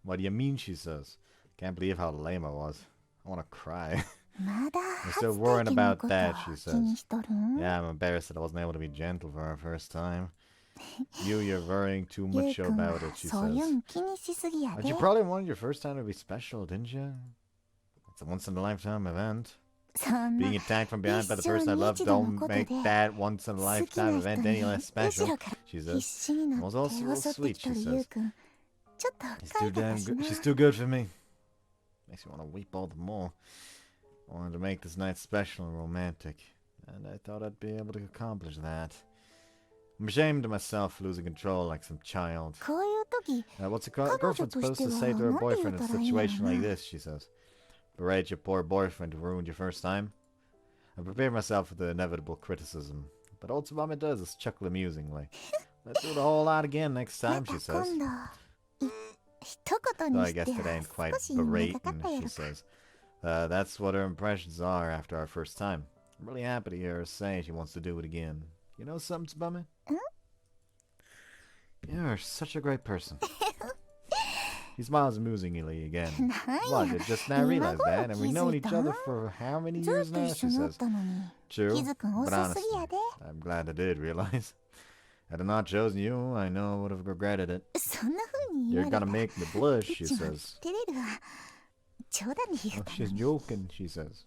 What do you mean, she says. Can't believe how lame I was. I wanna cry. I'm still worrying about that, she says. Yeah, I'm embarrassed that I wasn't able to be gentle for our first time. You're worrying too much about it, she says. But you probably wanted your first time to be special, didn't you? It's a once-in-a-lifetime event. Being attacked from behind by the person I love don't make that once-in-a-lifetime event any less special, she says. It was also real sweet, she says. She's too damn good. She's too good for me. Makes me want to weep all the more. I wanted to make this night special and romantic, and I thought I'd be able to accomplish that. I'm ashamed of myself for losing control like some child. What's a girlfriend supposed to say to her boyfriend in a situation like this, she says. Berate your poor boyfriend who ruined your first time? I prepared myself for the inevitable criticism, but all Tsubame does is chuckle amusingly. Let's do the whole lot again next time, she says. Though I guess it ain't quite berating, she says. That's what her impressions are after our first time. I'm really happy to hear her say she wants to do it again. You know something, Tsubame? You're such a great person. He smiles amusingly again. What, you just now realized that? And we've known each other for how many years now, she says. True, but honestly, I'm glad I did realize. Had I not chosen you, I know I would have regretted it. You're gonna make me blush, she says. Oh, she's joking, she says.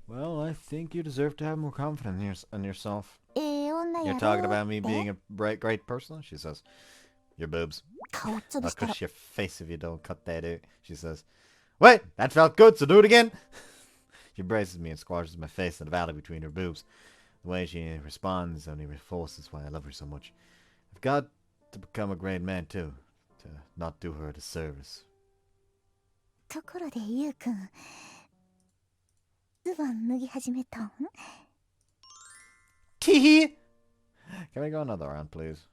Well, I think you deserve to have more confidence in yourself. You're talking about me being a great person, she says. Your boobs. I'll cut your face if you don't cut that out, she says. Wait, that felt good, so do it again. She embraces me and squashes my face in the valley between her boobs. The way she responds only reinforces why I love her so much. I've got to become a great man too, to not do her a disservice. Tee! Can we go another round, please?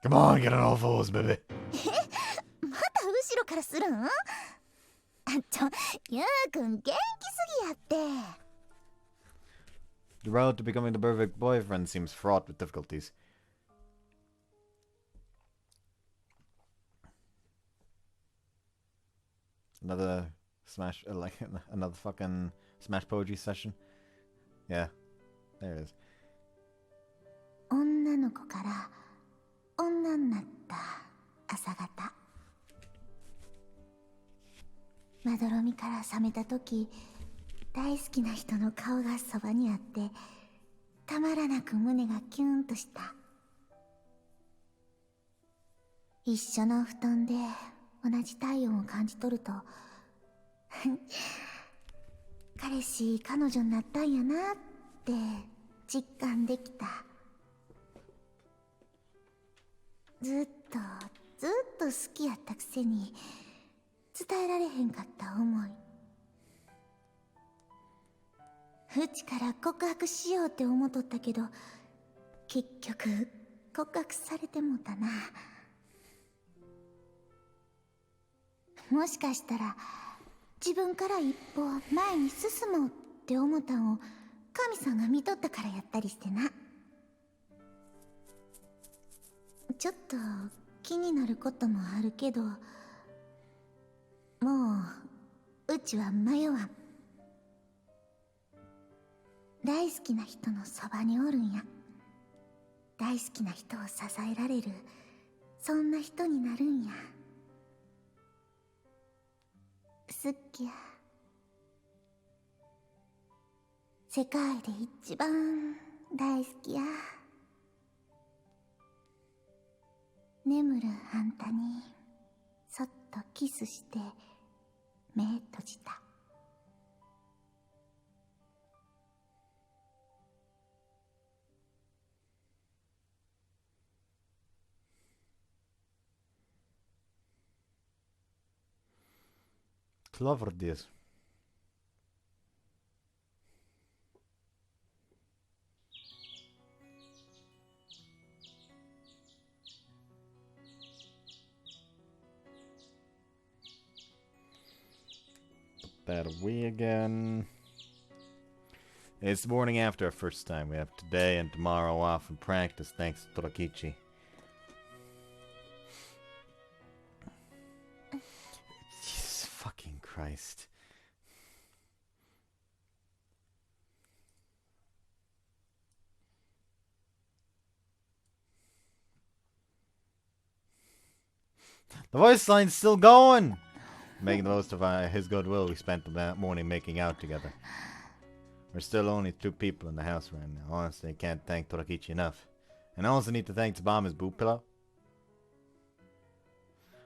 Come on, get on all fours, baby. The road to becoming the perfect boyfriend seems fraught with difficulties. Another smash, another fucking smash poetry session. Yeah, there it is. まどろみから覚めた時、大好きな人の顔がそばにあって、たまらなく胸がキュンとした。一緒の布団で同じ体温を感じ取ると彼氏彼女になったんやなって実感できた。ずっと好きやったくせに伝えられへんかった思い。うちから告白しようって思っとったけど、結局告白されてもうたな。もしかしたら自分から一歩前に進もうって思ったんを神さんが見とったからやったりしてな。ちょっと気になることもあるけど、もううちは迷わん。大好きな人のそばにおるんや。大好きな人を支えられる、そんな人になるんや。好きや。世界で一番大好きや。眠るあんたにそっとキスして目閉じた。Clover this. That we again. It's the morning after our first time. We have today and tomorrow off from practice thanks to Torakichi. Jesus fucking Christ. The voice line's still going! Making the most of his goodwill, we spent the morning making out together. We're still only 2 people in the house right now. Honestly, I can't thank Torakichi enough. And I also need to thank Tsubame's boob pillow.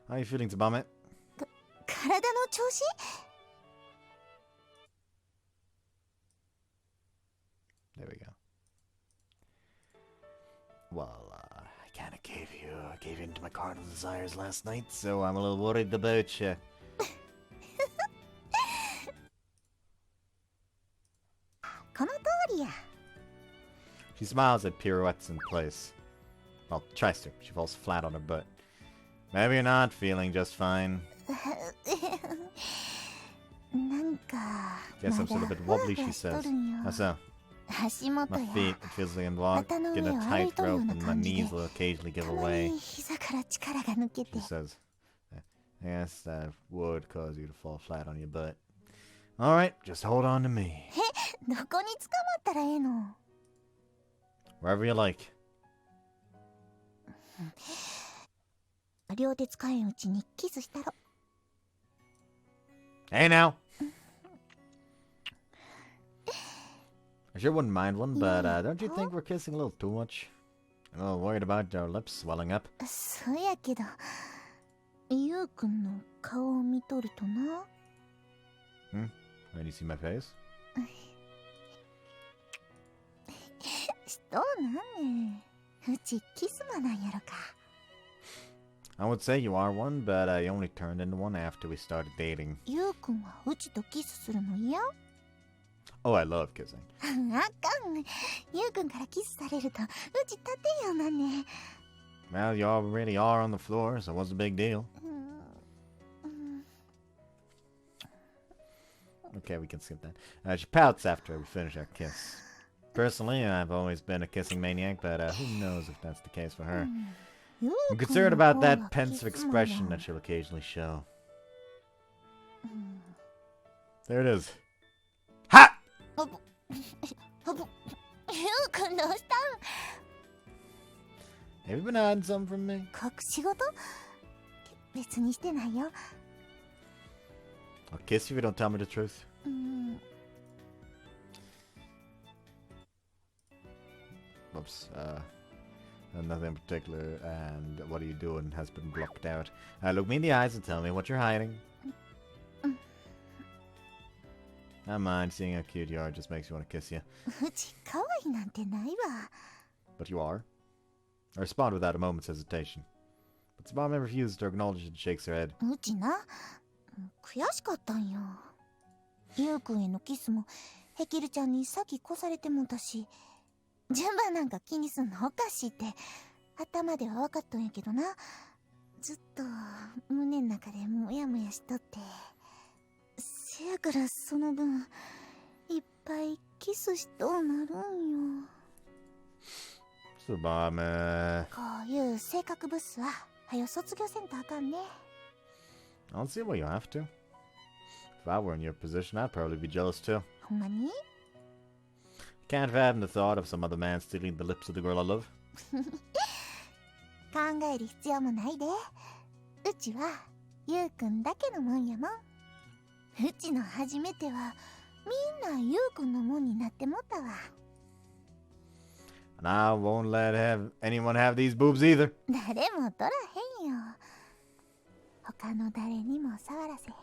How are you feeling, Tsubame? 体の調子? There we go. Well, I kinda gave in to my carnal desires last night, so I'm a little worried about you. She smiles at pirouettes in place. Well, tries to. She falls flat on her butt. Maybe you're not feeling just fine. Guess I'm still a bit wobbly, she says. How so? My feet, it feels like I'm walking a tightrope and my knees will occasionally give away. She says, I guess that would cause you to fall flat on your butt. Alright, just hold on to me. Wherever you like. Hey now! I sure wouldn't mind one, but don't you think we're kissing a little too much? I'm a little worried about our lips swelling up. When you see my face? I would say you are one, but I only turned into one after we started dating. Oh, I love kissing. Well, you already are on the floor, so what's the big deal? Okay, we can skip that. She pouts after we finish our kiss. Personally, I've always been a kissing maniac, but who knows if that's the case for her. I'm concerned about that pensive expression that she'll occasionally show. There it is. Ha! Have you been hiding something from me? I'll kiss you if you don't tell me the truth. Oops. Nothing in particular. And what are you doing has been blocked out. Look me in the eyes and tell me what you're hiding. Not mind, seeing how cute you are just makes you want to kiss you. うち可愛いなんてないわ。 But you are. I respond without a moment's hesitation. But Tsubame refuses to acknowledge it and shakes her head. うちな、悔しかったんよ。ゆうくんへのキスもヘキルちゃんに先越されてもたし、順番なんか気にすんのおかしいって頭では分かったんやけどな。ずっと胸の中でモヤモヤしとって。せやからその分いっぱいキスしとうなるんよ。 Tsubame. こういう性格ブスははよ卒業せんとあかんね。 I don't see why you have to. If I were in your position, I'd probably be jealous too. ほんまに？ Can't fathom the thought of some other man stealing the lips of the girl I love. 考える必要もないで。うちはゆうくんだけのもんやもん。うちの初めてはみんなゆうくんのもんになってもったわ。 And I won't let anyone have these boobs either. 誰も取らへんよ。他の誰にも触らせへん。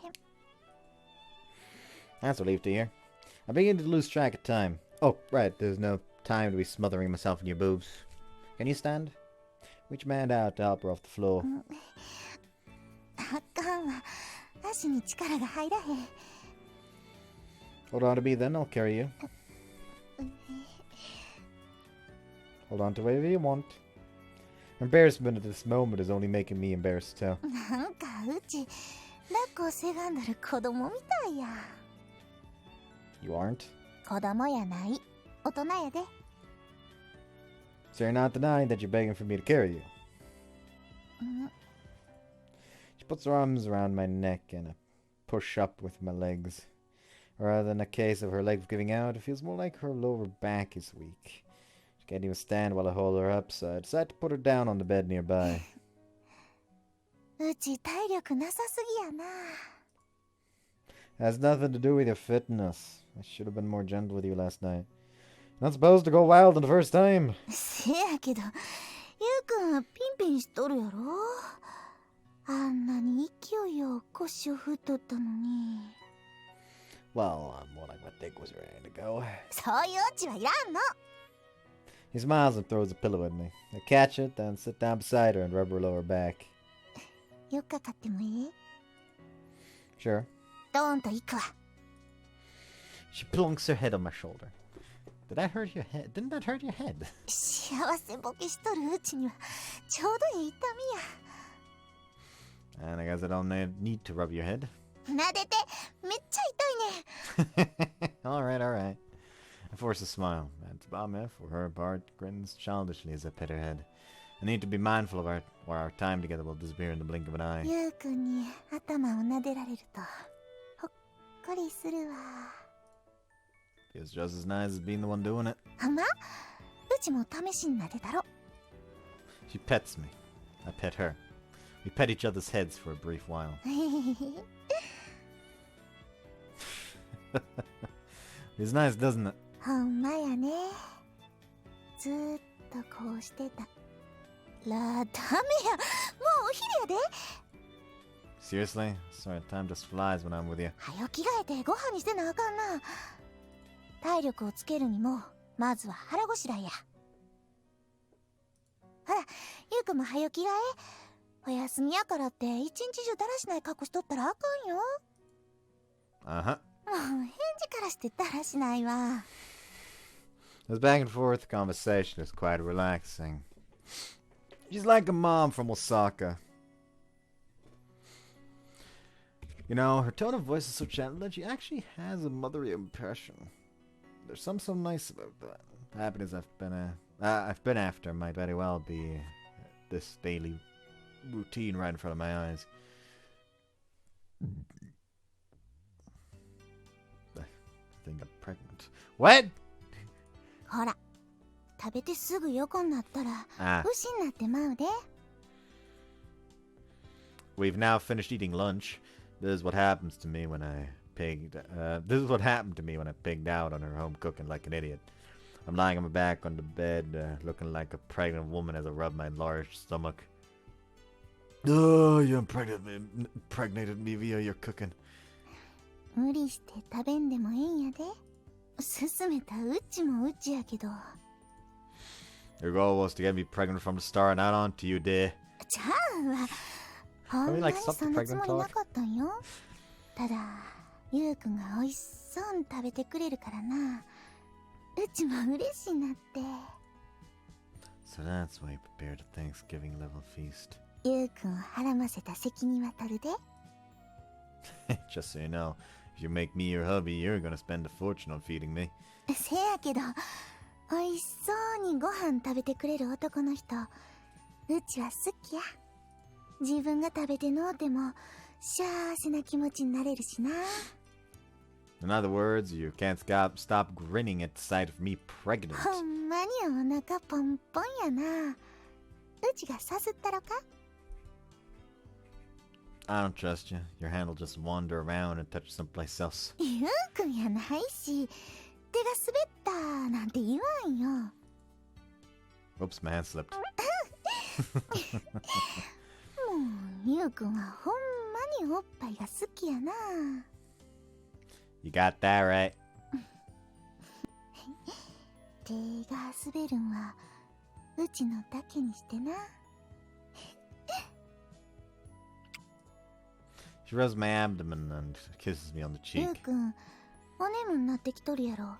That's a relief to hear. I begin to lose track of time. Oh, right, there's no time to be smothering myself in your boobs. Can you stand? Reach your hand out to help her off the floor. あかんわ。足に力が入らへん。 Hold on to me then, I'll carry you. Hold on to whatever you want. Embarrassment at this moment is only making me embarrassed too. なんかうち抱っこせがんだる子供みたいや。 You aren't? 子供やない。大人やで。 So you're not denying that you're begging for me to carry you? She puts her arms around my neck and I push up with my legs. Rather than a case of her legs giving out, it feels more like her lower back is weak. She can't even stand while I hold her up, so I decide to put her down on the bed nearby. うち体力なさすぎやな。 Has nothing to do with your fitness. I should have been more gentle with you last night. Not supposed to go wild on the first time. せやけど、ゆうくんはピンピンしとるやろ。あんなに勢いよ腰を振っとったのに。 Well, more like my dick was ready to go. そういうオチはいらんの。 He smiles and throws a pillow at me. I catch it, then sit down beside her and rub her lower back. よっかかってもいい？ Sure. ドーンと行くわ。 She plunks her head on my shoulder. Did that hurt your head? Didn't that hurt your head? 幸せボケしとるうちにはちょうどいい痛みや。 And I guess I don't need to rub your head. 撫でて、めっちゃ痛いね。Alright, alright. I force a smile, and Tsubame, for her part, grins childishly as I pet her head. I need to be mindful of our time together will disappear in the blink of an eye. ゆうくんに頭を撫でられるとほっこりするわ。 Feels just as nice as being the one doing it. ほんま？うちも試しに撫でたろ。 She pets me. I pet her. We pet each other's heads for a brief while. It's nice, doesn't it? ほんまやね。ずーっとこうしてた。ダメや。もうお昼やで。 Seriously? Sorry, time just flies when I'm with you. はよ着替えてご飯にしてなあかんな。体力をつけるにもまずは腹ごしらえや。ほら、ゆうくんもはよ着替え。お休みやからって一日中だらしない格好しとったらあかんよ。 Uh-huh. もう返事からしてだらしないわ。 This back and forth conversation is quite relaxing. She's like a mom from Osaka. You know, her tone of voice is so gentle that she actually has a motherly impression. There's something so nice about that. The happiness I've been after might very well be this daily routine right in front of my eyes. I think I'm pregnant. What? ほら、食べてすぐ横になったら牛になってまうで。 We've now finished eating lunch. This is what happens to me when I pigged. This is what happened to me when I pigged out on her home cooking like an idiot. I'm lying on my back on the bed, looking like a pregnant woman as I rub my large stomach. Oh, you impregnated me via your cooking. 無理して食べんでもええんやで。勧めたうちもうちやけど。Your goal was to get me pregnant from the start, not on to you, dear. ちゃうわ。ほんまにそんなつもりなかったんよ。ただ、ゆうくんが美味しそうに食べてくれるからな。うちも嬉しいなって。So that's why you prepared a Thanksgiving level feast. ゆうくんを腹ませた責任は取るで。Just so you know, if you make me your hubby, you're gonna spend a fortune on feeding me. せやけど、美味しそうにご飯食べてくれる男の人、うちは好きや。自分が食べてのうても、幸せな気持ちになれるしな。In other words, you can't stop grinning at the sight of me pregnant. ほんまにお腹ポンポンやな。うちがさすったろか？ I don't trust you. Your hand will just wander around and touch someplace else. ゆうくんやないし、手が滑ったなんて言わんよ。Oops, my hand slipped. もう、ゆうくんはほんまにおっぱいが好きやな。You got that right. 手が滑るんは、うちのだけにしてな。She rubs my abdomen and kisses me on the ゆ cheek. うくん、お眠になってきとるやろ。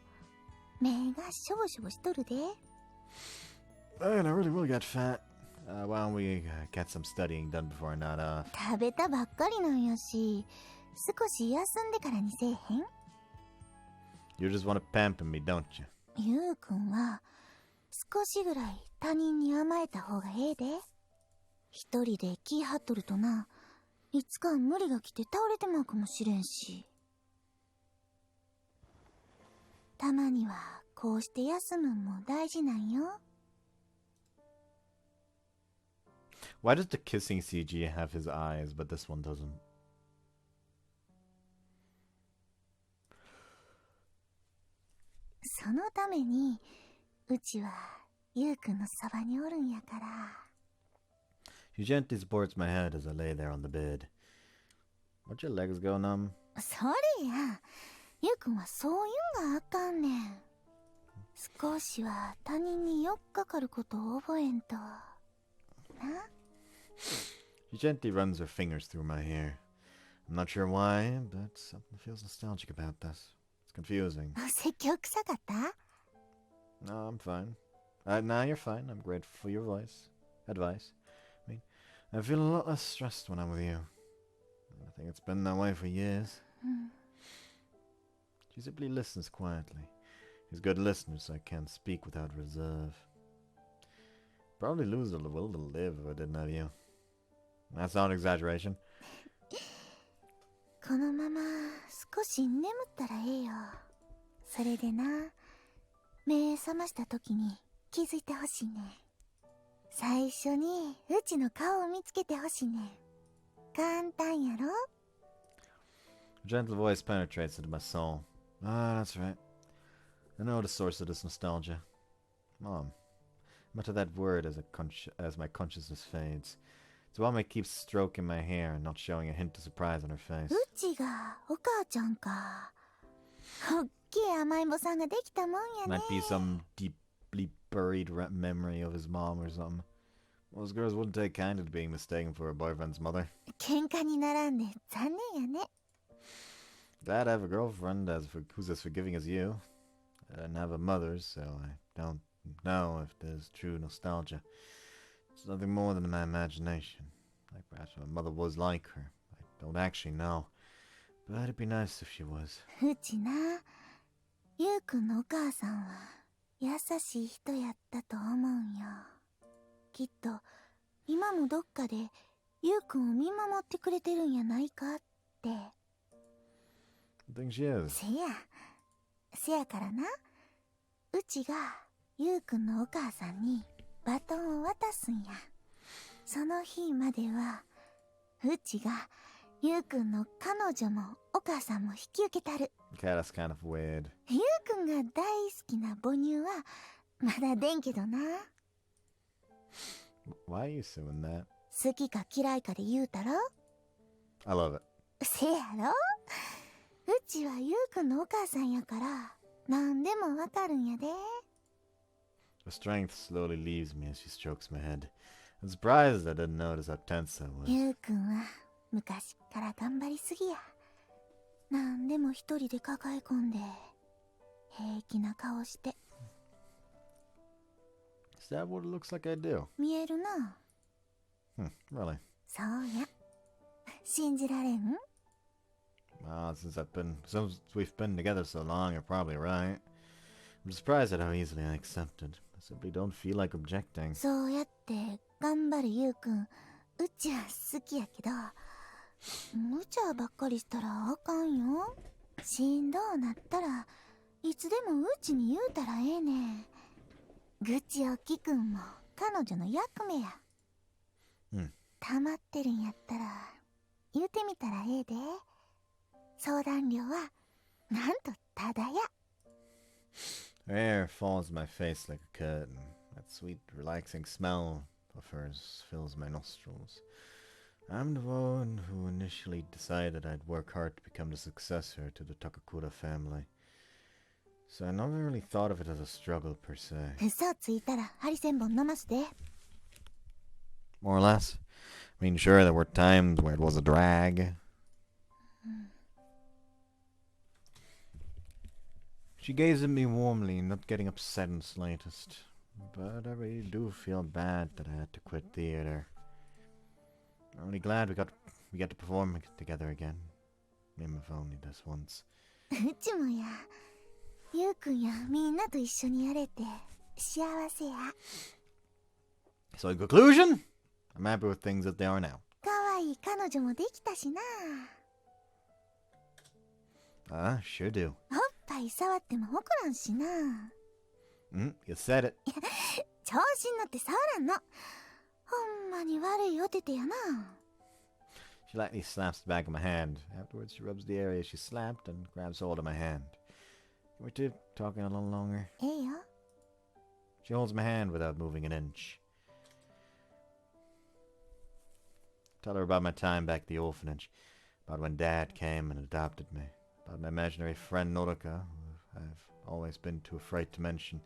目がしょぼしょぼしとるで。Man, I really will get fat. Why don't we get some studying done before I nod off? 食べたばっかりなんやし、少し休んでからにせえへん？ You just want to pamper me, don't you? ゆうくんは、少しぐらい他人に甘えた方がええで。一人で気張っとるとな、いつか無理が来て倒れてまうかもしれんし。たまにはこうして休むんも大事なんよ。Why does the kissing CG have his eyes, but this one doesn't? そのために、うちはゆうくんのそばにおるんやから。She gently supports my head as I lay there on the bed. Let your legs go numb? それや、ゆうくんはそういうんがあかんねん。少しは他人によっかかることを覚えんと。な。 She gently runs her fingers through my hair. I'm not sure why, but something feels nostalgic about this. It's confusing. 説教臭かった？ No, I'm fine. Nah, you're fine. I'm grateful for your advice. I feel a lot less stressed when I'm with you. I think it's been that way for years. She simply listens quietly. She's a good listener, so I can't speak without reserve. Probably lose the will to live if I didn't have you. That's not an exaggeration. このまま少し眠ったらええよ。それでな、目覚ました時に気づいてほしいね。最初にうちの顔を見つけてほしいね。簡単やろ？ A gentle voice penetrates into my soul. Ah, that's right. I know the source of this nostalgia. Mom. Mutter that word as my consciousness fades. Tsubame keeps stroking my hair and not showing a hint of surprise on her face. うちがお母ちゃんか。おっきい甘えん坊さんができたもんやね。 Might be some deeply buried memory of his mom or something. Most girls wouldn't take kindly to being mistaken for her boyfriend's mother. 喧嘩にならんで残念やね。 Glad I have a girlfriend who's as forgiving as you. I didn't have a mother, so I don't know if there's true nostalgia. It's nothing more than my imagination. Like perhaps my mother was like her. I don't actually know. But it'd be nice if she was. うちな、ゆうくんのお母さんは優しい人やったと思うんよ。きっと今もどっかでゆうくんを見守ってくれてるんやないかって。 I think she is. せやからな、うちがゆうくんのお母さんにバトンを渡すんや。その日まではうちがゆうくんの彼女もお母さんも引き受けたる。 Okay, that's kind of weird. ゆうくんが大好きな母乳はまだ出んけどな。 Why are you assuming that? 好きか嫌いかで言うたら I love it. せやろ。うちはゆうくんのお母さんやから何でもわかるんやで。 The strength slowly leaves me as she strokes my head. I'm surprised I didn't notice how tense I was. ゆうくんは昔から頑張りすぎや。何でも一人で抱え込んで平気な顔して。 Is that what it looks like I do? 見えるな。 Really? そうや。信じられん？ Since we've been together so long, you're probably right. I'm surprised at how easily I accepted. I simply don't feel like objecting. そうやって頑張るゆうくん、うちは好きやけど、無茶ばっかりしたらあかんよ。しんどうなったらいつでもうちに言うたらええねん。愚痴を聞くんも彼女の役目や。溜まってるんやったら言うてみたらええで。相談料はなんとただや。 Her hair falls on my face like a curtain. That sweet, relaxing smell of hers fills my nostrils. I'm the one who initially decided I'd work hard to become the successor to the Takakura family. So I never really thought of it as a struggle per se. 嘘ついたらハリセンボン飲ますで。 More or less. I mean, sure, there were times where it was a drag. She gazed at me warmly, not getting upset in the slightest. But I really do feel bad that I had to quit theater. I'm really glad we get to perform together again. Even if only this once. うちもや。ゆうくんやみんなと一緒にやれて幸せや。 So in conclusion, I'm happy with things as they are now. かわいい彼女もできたしな。 Sure do. おっぱい触っても怒らんしな。 You said it. 調子に乗って触らんの。ほんまに悪いおててやな。 She lightly slaps the back of my hand. Afterwards, she rubs the area she slapped and grabs hold of my hand. Can we keep talking a little longer? ええよ。 She holds my hand without moving an inch. Tell her about my time back at the orphanage, about when Dad came and adopted me, about my imaginary friend Norika, who I've always been too afraid to mention.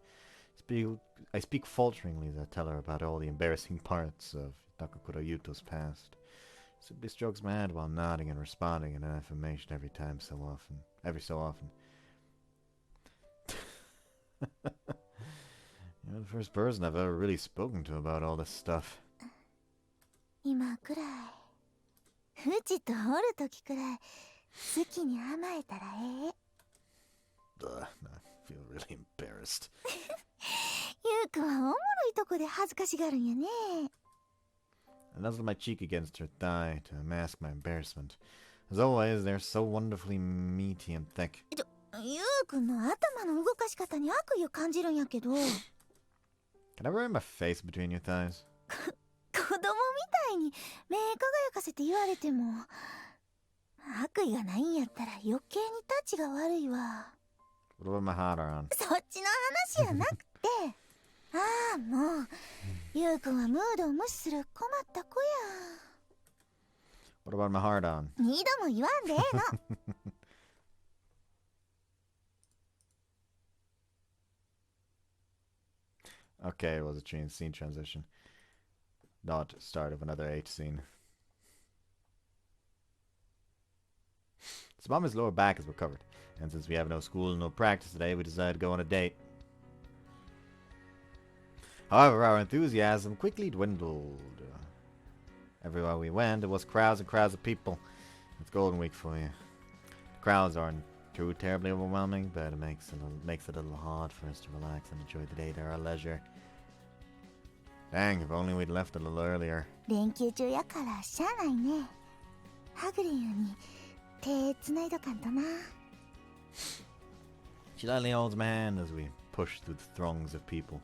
I speak falteringly as I tell her about all the embarrassing parts of Takakura Yuto's past. She simply strokes my head while nodding and responding in an affirmation every so often. You're the first person I've ever really spoken to about all this stuff. 今くらい、うちとおるときくらい好きに甘えたらええ。 I feel really embarrassed. ゆうくんはおもろいとこで恥ずかしがるんやね。 I nuzzled my cheek against her thigh to mask my embarrassment. As always, they're so wonderfully meaty and thick. ゆうくんの頭の動かし方に悪意を感じるんやけど。 Can I wear my face between your thighs? 子供みたいに目輝かせて言われても悪意がないんやったら余計にタッチが悪いわ。 What about my heart on? そっちの話やなくてああもうゆうくんはムードを無視する困った子や。 What about my heart on? 二度も言わんでええの。 Okay, it was a scene transition. Not start of another H scene. Tsubame's lower back is recovered, and since we have no school and no practice today, we decided to go on a date. However, our enthusiasm quickly dwindled. Everywhere we went, there was crowds and crowds of people. It's Golden Week for you. The crowds aren't too terribly overwhelming, but it makes it a little hard for us to relax and enjoy the date at our leisure. Dang, if only we'd left a little earlier. 連休中やからしゃあないね。はぐれんように手つないどかんとな。 She lightly holds my hand as we push through the throngs of people.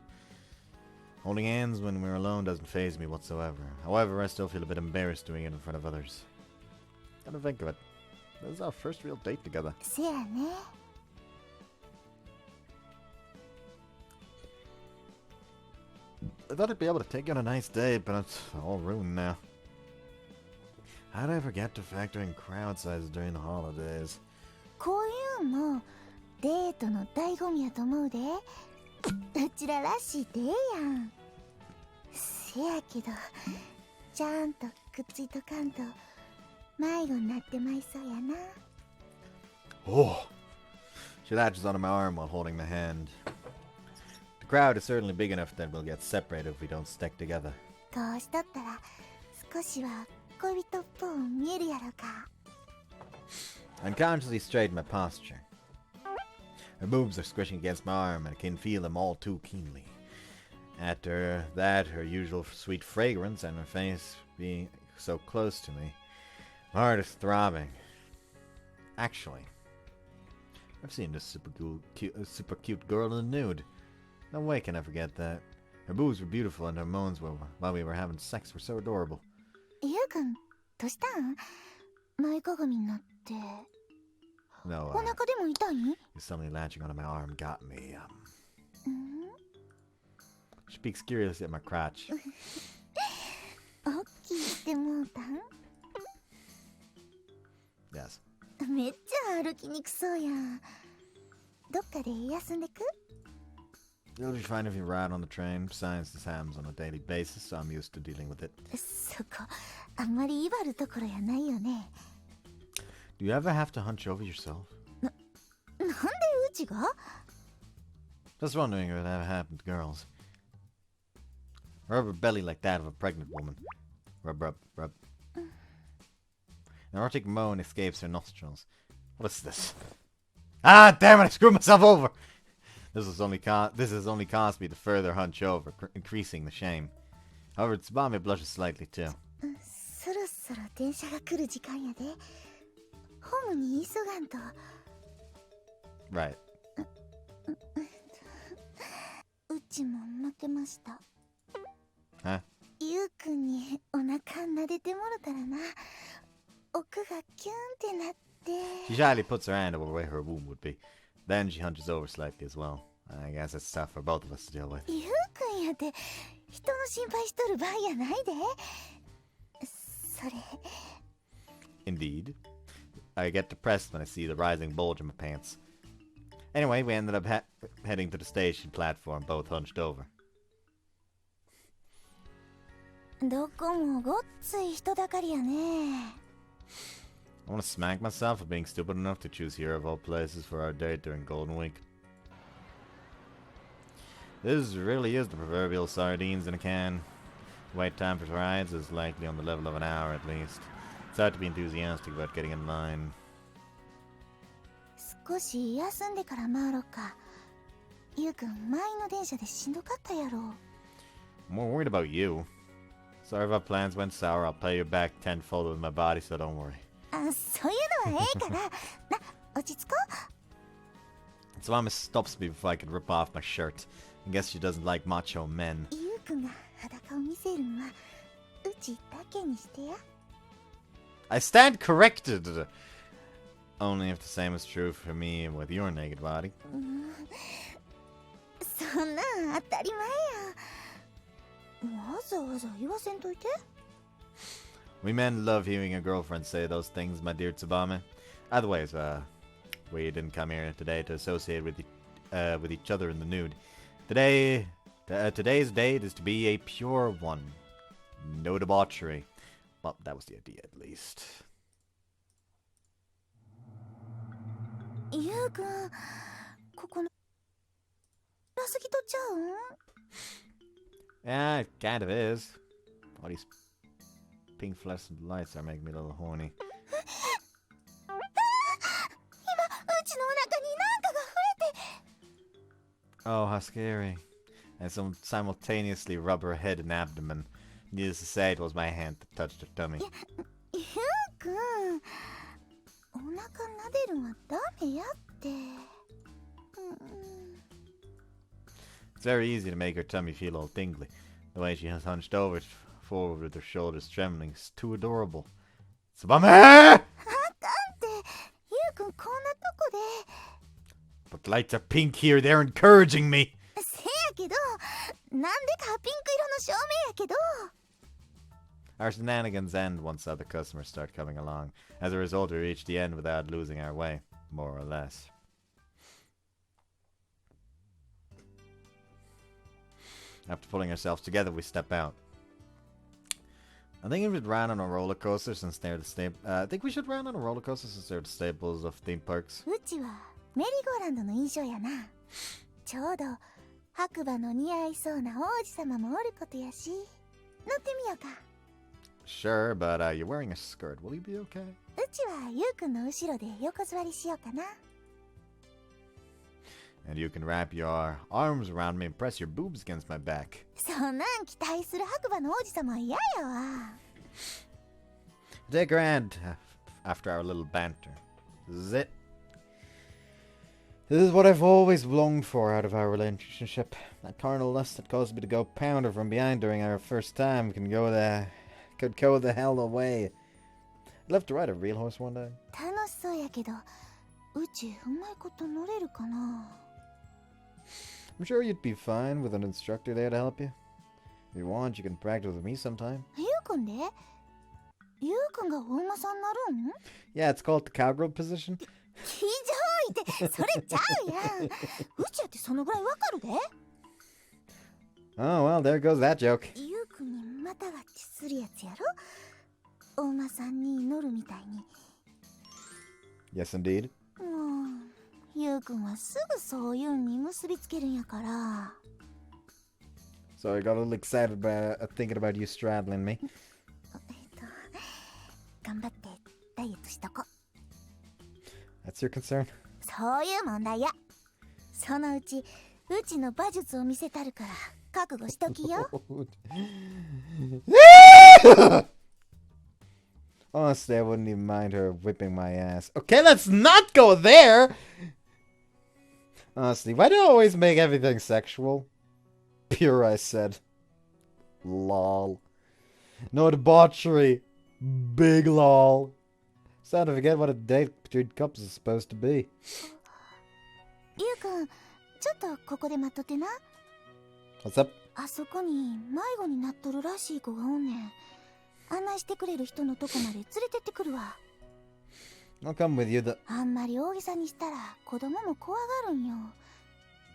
Holding hands when we're alone doesn't faze me whatsoever. However, I still feel a bit embarrassed doing it in front of others. Come to think of it, this is our first real date together. せやね。 I thought I'd be able to take you on a nice date, but it's all ruined now. How did I forget to factor in crowd sizes during the holidays? こういうのデートの醍醐味やと思うで。うちららしいでええやん。せやけどちゃんとくっついとかんと迷子になってまいそうやな。 Oh! She latches onto my arm while holding my hand. The crowd is certainly big enough that we'll get separated if we don't stick together. こうしとったら少しは恋人っぽう見えるやろか。 I unconsciously straighten my posture. Her boobs are squishing against my arm, and I can feel them all too keenly. After that, her usual sweet fragrance and her face being so close to me, my heart is throbbing. Actually, I've seen this super cute girl in the nude. No way can I forget that. Her boobs were beautiful, and her moans while we were having sex were so adorable. ゆうくんどうしたん？前かがみになって。 No, お腹でも痛いん？ suddenly latching onto my arm got me. うん？ She peeks curiously at my crotch. 大きいってもうたん？ Yes. めっちゃ歩きにくそうやん。どっかで休んでく？ It'll be fine if you ride on the train. Besides, this happens on a daily basis, so I'm used to dealing with it. そこあんまり威張るところやないよね。 Do you ever have to hunch over yourself? なんでうちが？ Just wondering if it ever happened to girls. Rub a belly like that of a pregnant woman. Rub, rub, rub. An erotic moan escapes her nostrils. What is this? Ah, damn it! I screwed myself over. This has only caused me to further hunch over, increasing the shame. However, Tsubame blushes slightly too. そろそろ電車が来る時間やで。ホームに急がんと。 Right. うちも負けました。 Huh? ゆうくんにお腹撫でてもろたらな。奥がキュンってなって。 She shyly puts her hand over where her womb would be. Then she hunches over slightly as well. I guess it's tough for both of us to deal with. ゆうくんやって人の心配しとる場合やないで。それ。 Indeed. I get depressed when I see the rising bulge in my pants. Anyway, we ended up heading to the station platform, both hunched over. どこもごっつい人だかりやね。 I want to smack myself for being stupid enough to choose here of all places for our date during Golden Week. This really is the proverbial sardines in a can. Wait time for rides is likely on the level of an hour at least. It's hard to be enthusiastic about getting in line. 少し休んでから回ろうか。ゆうくん、前の電車でしんどかったやろ。 I'm more worried about you. Sorry if our plans went sour. I'll pay you back tenfold with my body, so don't worry. あ、そういうのはええから。な、落ち着こう。 Tsubame stops me before I can rip off my shirt. I guess she doesn't like macho men. ゆうくんが裸を見せるのはうちだけにしてや。 I stand corrected! Only if the same is true for me with your naked body. そんなん当たり前や。わざわざ言わせんといて。 We men love hearing your girlfriend say those things, my dear Tsubame. Either ways, we didn't come here today to associate with each other in the nude. Today's date is to be a pure one. No debauchery. Well, that was the idea, at least. ゆうくん、ここのらすぎとちゃうん？ Yeah, it kind of is. All these pink fluorescent lights are making me a little horny. 今、うちのお腹になんかが増えて。 Oh, how scary. I simultaneously rub her head and abdomen. Needless to say, it was my hand that touched her tummy. ゆうくん、お腹撫でるんはダメやって。It's very easy to make her tummy feel all tingly. The way she has hunched forward with her shoulders trembling is too adorable. Tsubame! lights are pink here. They're encouraging me. せやけど、なんでかピンク色の照明やけど。 Our shenanigans end once other customers start coming along. As a result, we reach the end without losing our way, more or less. After pulling ourselves together, we step out. I think we should run on a roller coaster since they're the staples of theme parks. うちはメリーゴーランドの印象やな。ちょうど白馬の似合いそうな王子様もおることやし、乗ってみようか。 Sure, but you're wearing a skirt. Will you be okay? うちはゆうくんの後ろで横座りしようかな。 And you can wrap your arms around me and press your boobs against my back. そんなん期待する白馬の王子様は嫌やわ。 Take her hand after our little banter. This is it. This is what I've always longed for out of our relationship. That carnal lust that caused me to go pounder from behind during our first time could go the hell away. I'd love to ride a real horse one day. 楽しそうやけど、うちうまいこと乗れるかな。 I'm sure you'd be fine with an instructor there to help you. If you want, you can practice with me sometime. ゆうくんで？ゆうくんがお馬さんなるん？ Yeah, it's called the cowgirl position. ひどいって、それちゃうやん。うちやってそのぐらいわかるで。 Oh, well, there goes that joke. ゆうくんにまたがってするやつやろ？お馬さんに乗るみたいに。 Yes, indeed. もう、ゆうくんはすぐそういうんに結びつけるんやから。 So I got a little excited by thinking about you straddling me. 頑張ってダイエットしとこ。 That's your concern? そういう問題や。そのうち、うちの馬術を見せたるから、覚悟しときよ。Honestly, I wouldn't even mind her whipping my ass. Okay, let's not go there! Honestly, why do you always make everything sexual? Pure, I said. Lol. No debauchery. Big lol. Starting to forget what a date between couples is supposed to be. ゆうくん、ちょっとここで待っとってな。 What's up? あそこに迷子になっとるらしい子がおんねん。案内してくれる人のとこまで連れてってくるわ。 I'll come with you. あんまり大げさにしたら子供も怖がるんよ。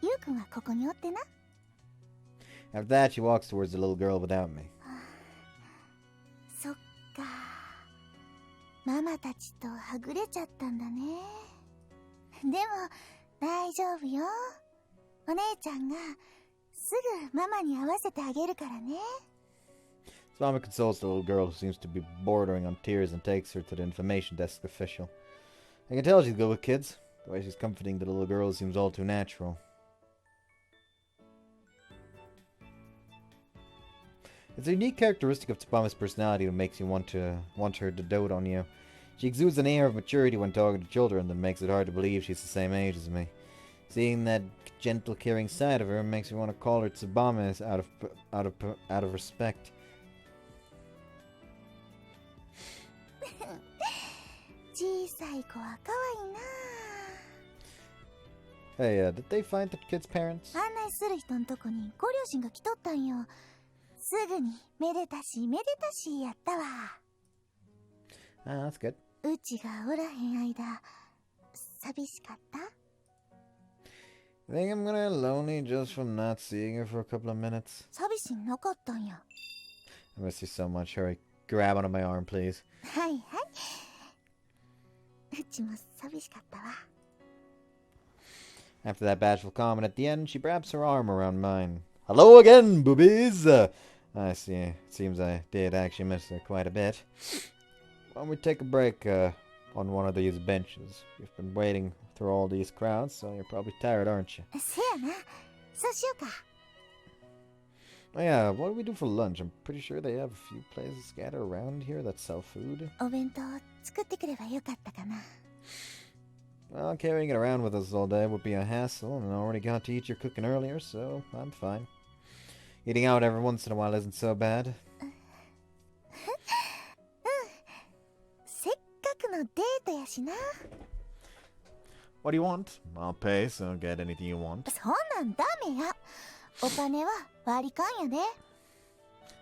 ゆうくんはここにおってな。 After that, she walks towards the little girl without me. そっか。ママたちとはぐれちゃったんだね。でも大丈夫よ。お姉ちゃんがすぐママに合わせてあげるからね。 Tsubame consoles the little girl who seems to be bordering on tears and takes her to the information desk official. I can tell she's good with kids. The way she's comforting the little girl seems all too natural. It's a unique characteristic of Tsubame's personality that makes you want her to dote on you. She exudes an air of maturity when talking to children that makes it hard to believe she's the same age as me. Seeing that gentle, caring side of her makes me want to call her Tsubame out of respect. 小さい子は可愛いな。 Hey, did they find the kid's parents? 案内する人のとこにご両親が来とったんよ。すぐにめでたしめでたしやったわ。 Ah, that's good. うちがおらへん間、寂しかった？ I think I'm gonna get lonely just from not seeing her for a couple of minutes. 寂しなかったんや。 I miss you so much. Hurry, grab onto my arm, please. はいはい。うちも寂しかったわ。 After that bashful comment at the end, she wraps her arm around mine. Hello again, boobies! I see. It seems I did actually miss her quite a bit. Why don't we take a break on one of these benches? You've been waiting through all these crowds, so you're probably tired, aren't you? せやな。そうしようか。 Oh yeah, what do we do for lunch? I'm pretty sure they have a few places scattered around here that sell food. お弁当作ってくればよかったかな。 Well, carrying it around with us all day would be a hassle, and I already got to eat your cooking earlier, so I'm fine. Eating out every once in a while isn't so bad. せっかくのデートやしな。What do you want? I'll pay, so get anything you want. そんなんダメや。お金は割り勘やで。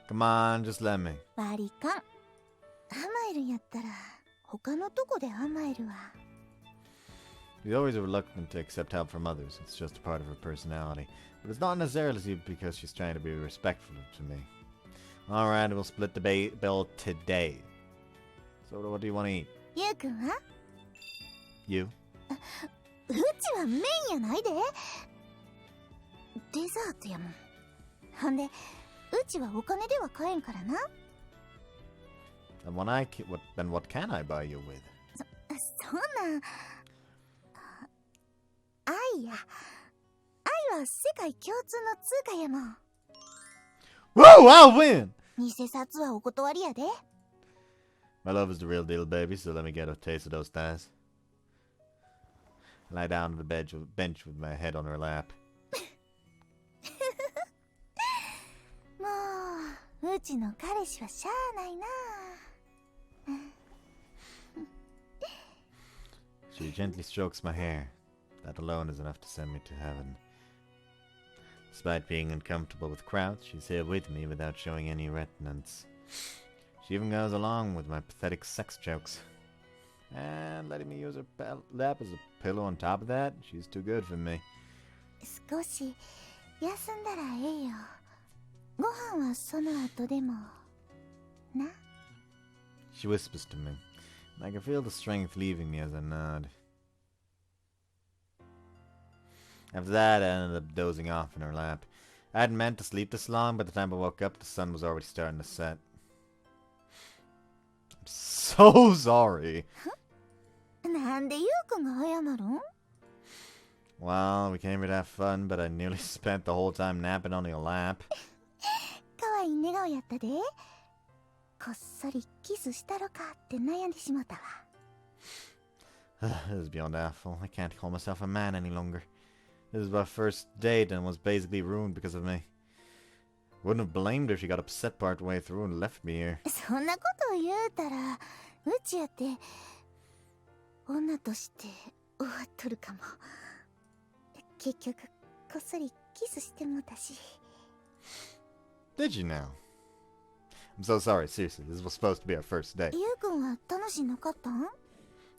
Come on, just let me. 割り勘。甘えるんやったら他のとこで甘えるわ。She's always reluctant to accept help from others. It's just a part of her personality. But it's not necessarily because she's trying to be respectful to me. Alright, we'll split the bill today. So what do you want to eat? ゆうくんは You? うちは麺やないで。デザートやもん。ほんで、うちはお金では買えんからな。Then what can I buy you with? そんなん。愛や。愛は世界共通の通貨やもん。Whoa, I'll win! 偽札はお断りやで。My love is the real deal, baby, so let me get a taste of those thighs. Lie down on the bench with my head on her lap. もう、うちの彼氏はしゃあないな。She gently strokes my hair. That alone is enough to send me to heaven. Despite being uncomfortable with crowds, she's here with me without showing any reticence. She even goes along with my pathetic sex jokes. And letting me use her lap as a pillow on top of that, she's too good for me. 少し休んだらええよ。ご飯はその後でも。な。She whispers to me. I can feel the strength leaving me as I nod. After that, I ended up dozing off in her lap. I hadn't meant to sleep this long. By the time I woke up, the sun was already starting to set. I'm so sorry. なんでゆうくんが謝るん？ Well, we came here to have fun, but I nearly spent the whole time napping on your lap. かわいい寝顔やったで。こっそりキスしたろかって悩んでしまったわ。This is beyond awful. I can't call myself a man any longer. This is my first date and was basically ruined because of me. Wouldn't have blamed her if she got upset part way through and left me here. そんなことを言うたら、うちやって女として終わっとるかも。結局こっそりキスしてもうたし。Did you now? I'm so sorry, seriously. This was supposed to be our first date. ゆうくんは楽しなかったん？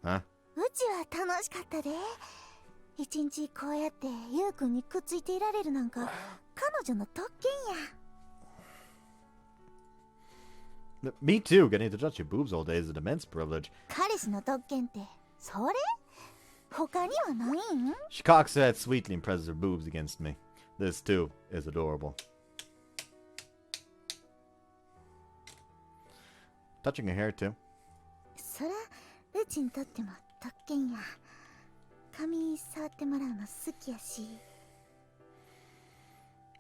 Huh? うちは楽しかったで。一日こうやってゆうくんにくっついていられるなんか彼女の特権や。Me too. Getting to touch your boobs all day is an immense privilege. 彼氏の特権ってそれ？他にはないん？ She cocks her head sweetly and presses her boobs against me. This too is adorable. Touching her hair too. そらうちにとっても特権や。髪触ってもらうの好きやし。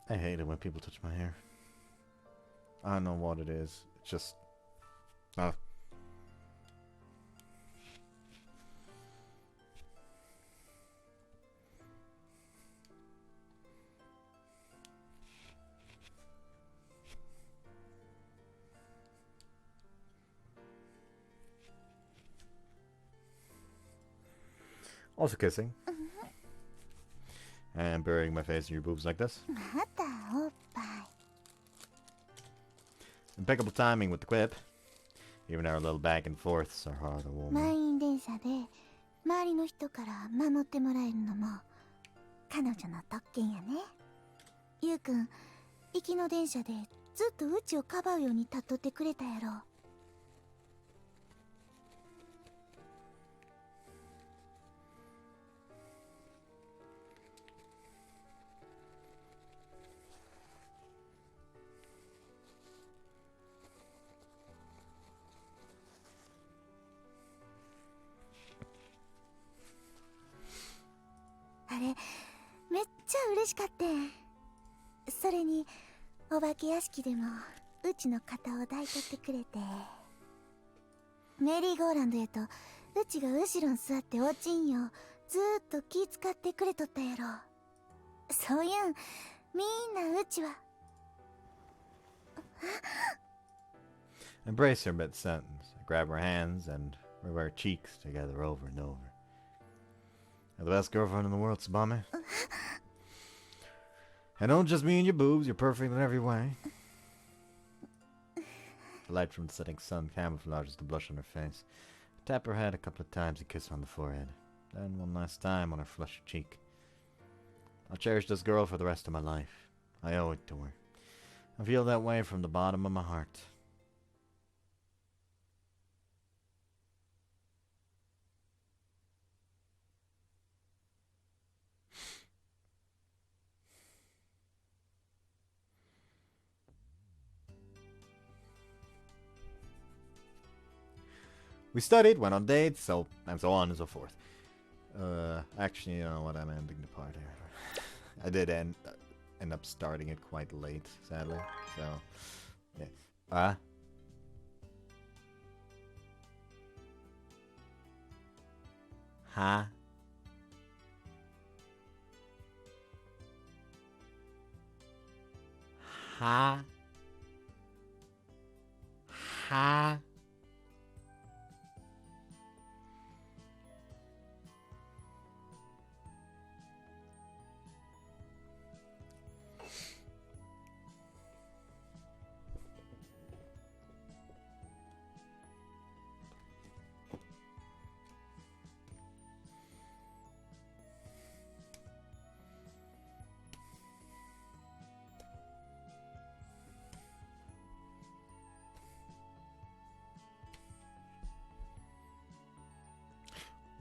I hate it when people touch my hair. I don't know what it is. It's just... Also kissing. And burying my face in your boobs like this. またおっぱい。Impeccable timing with the quip. Even our little back and forths are hard to warm. 満員電車で周りの人から守ってもらえるのも彼女の特権やね。ゆうくん、行きの電車でずっとうちをかばうように立っとってくれたやろ。あれ、めっちゃ嬉しかってん。それに、お化け屋敷でも、うちの肩を抱いとってくれて。メリーゴーランドへと、うちが後ろに座っておちんよ、ずーっと気遣ってくれとったやろ。そういうん、みんなうちは。Embrace her mid-sentence. I grab her hands and rub our cheeks together over and over. You're the best girlfriend in the world, Tsubame. And don't just mean your boobs, you're perfect in every way. The light from the setting sun camouflages the blush on her face. Tap her head a couple of times and kiss her on the forehead. Then one last time on her flushed cheek. I'll cherish this girl for the rest of my life. I owe it to her. I feel that way from the bottom of my heart. We studied, went on dates, and so on and so forth. Actually, you know what? I'm ending the part here. I did end up starting it quite late, sadly. So, yeah. Huh? Huh? Huh?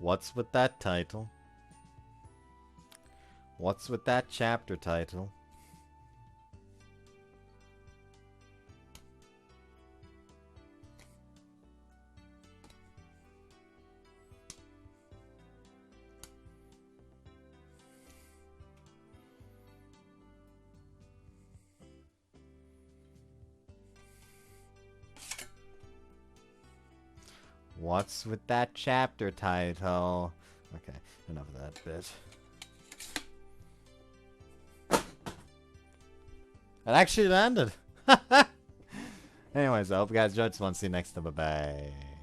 What's with that title? What's with that chapter title? What's with that chapter title? Okay, enough of that bit. It actually landed. Anyways, I hope you guys enjoyed this one. See you next time. Bye-bye.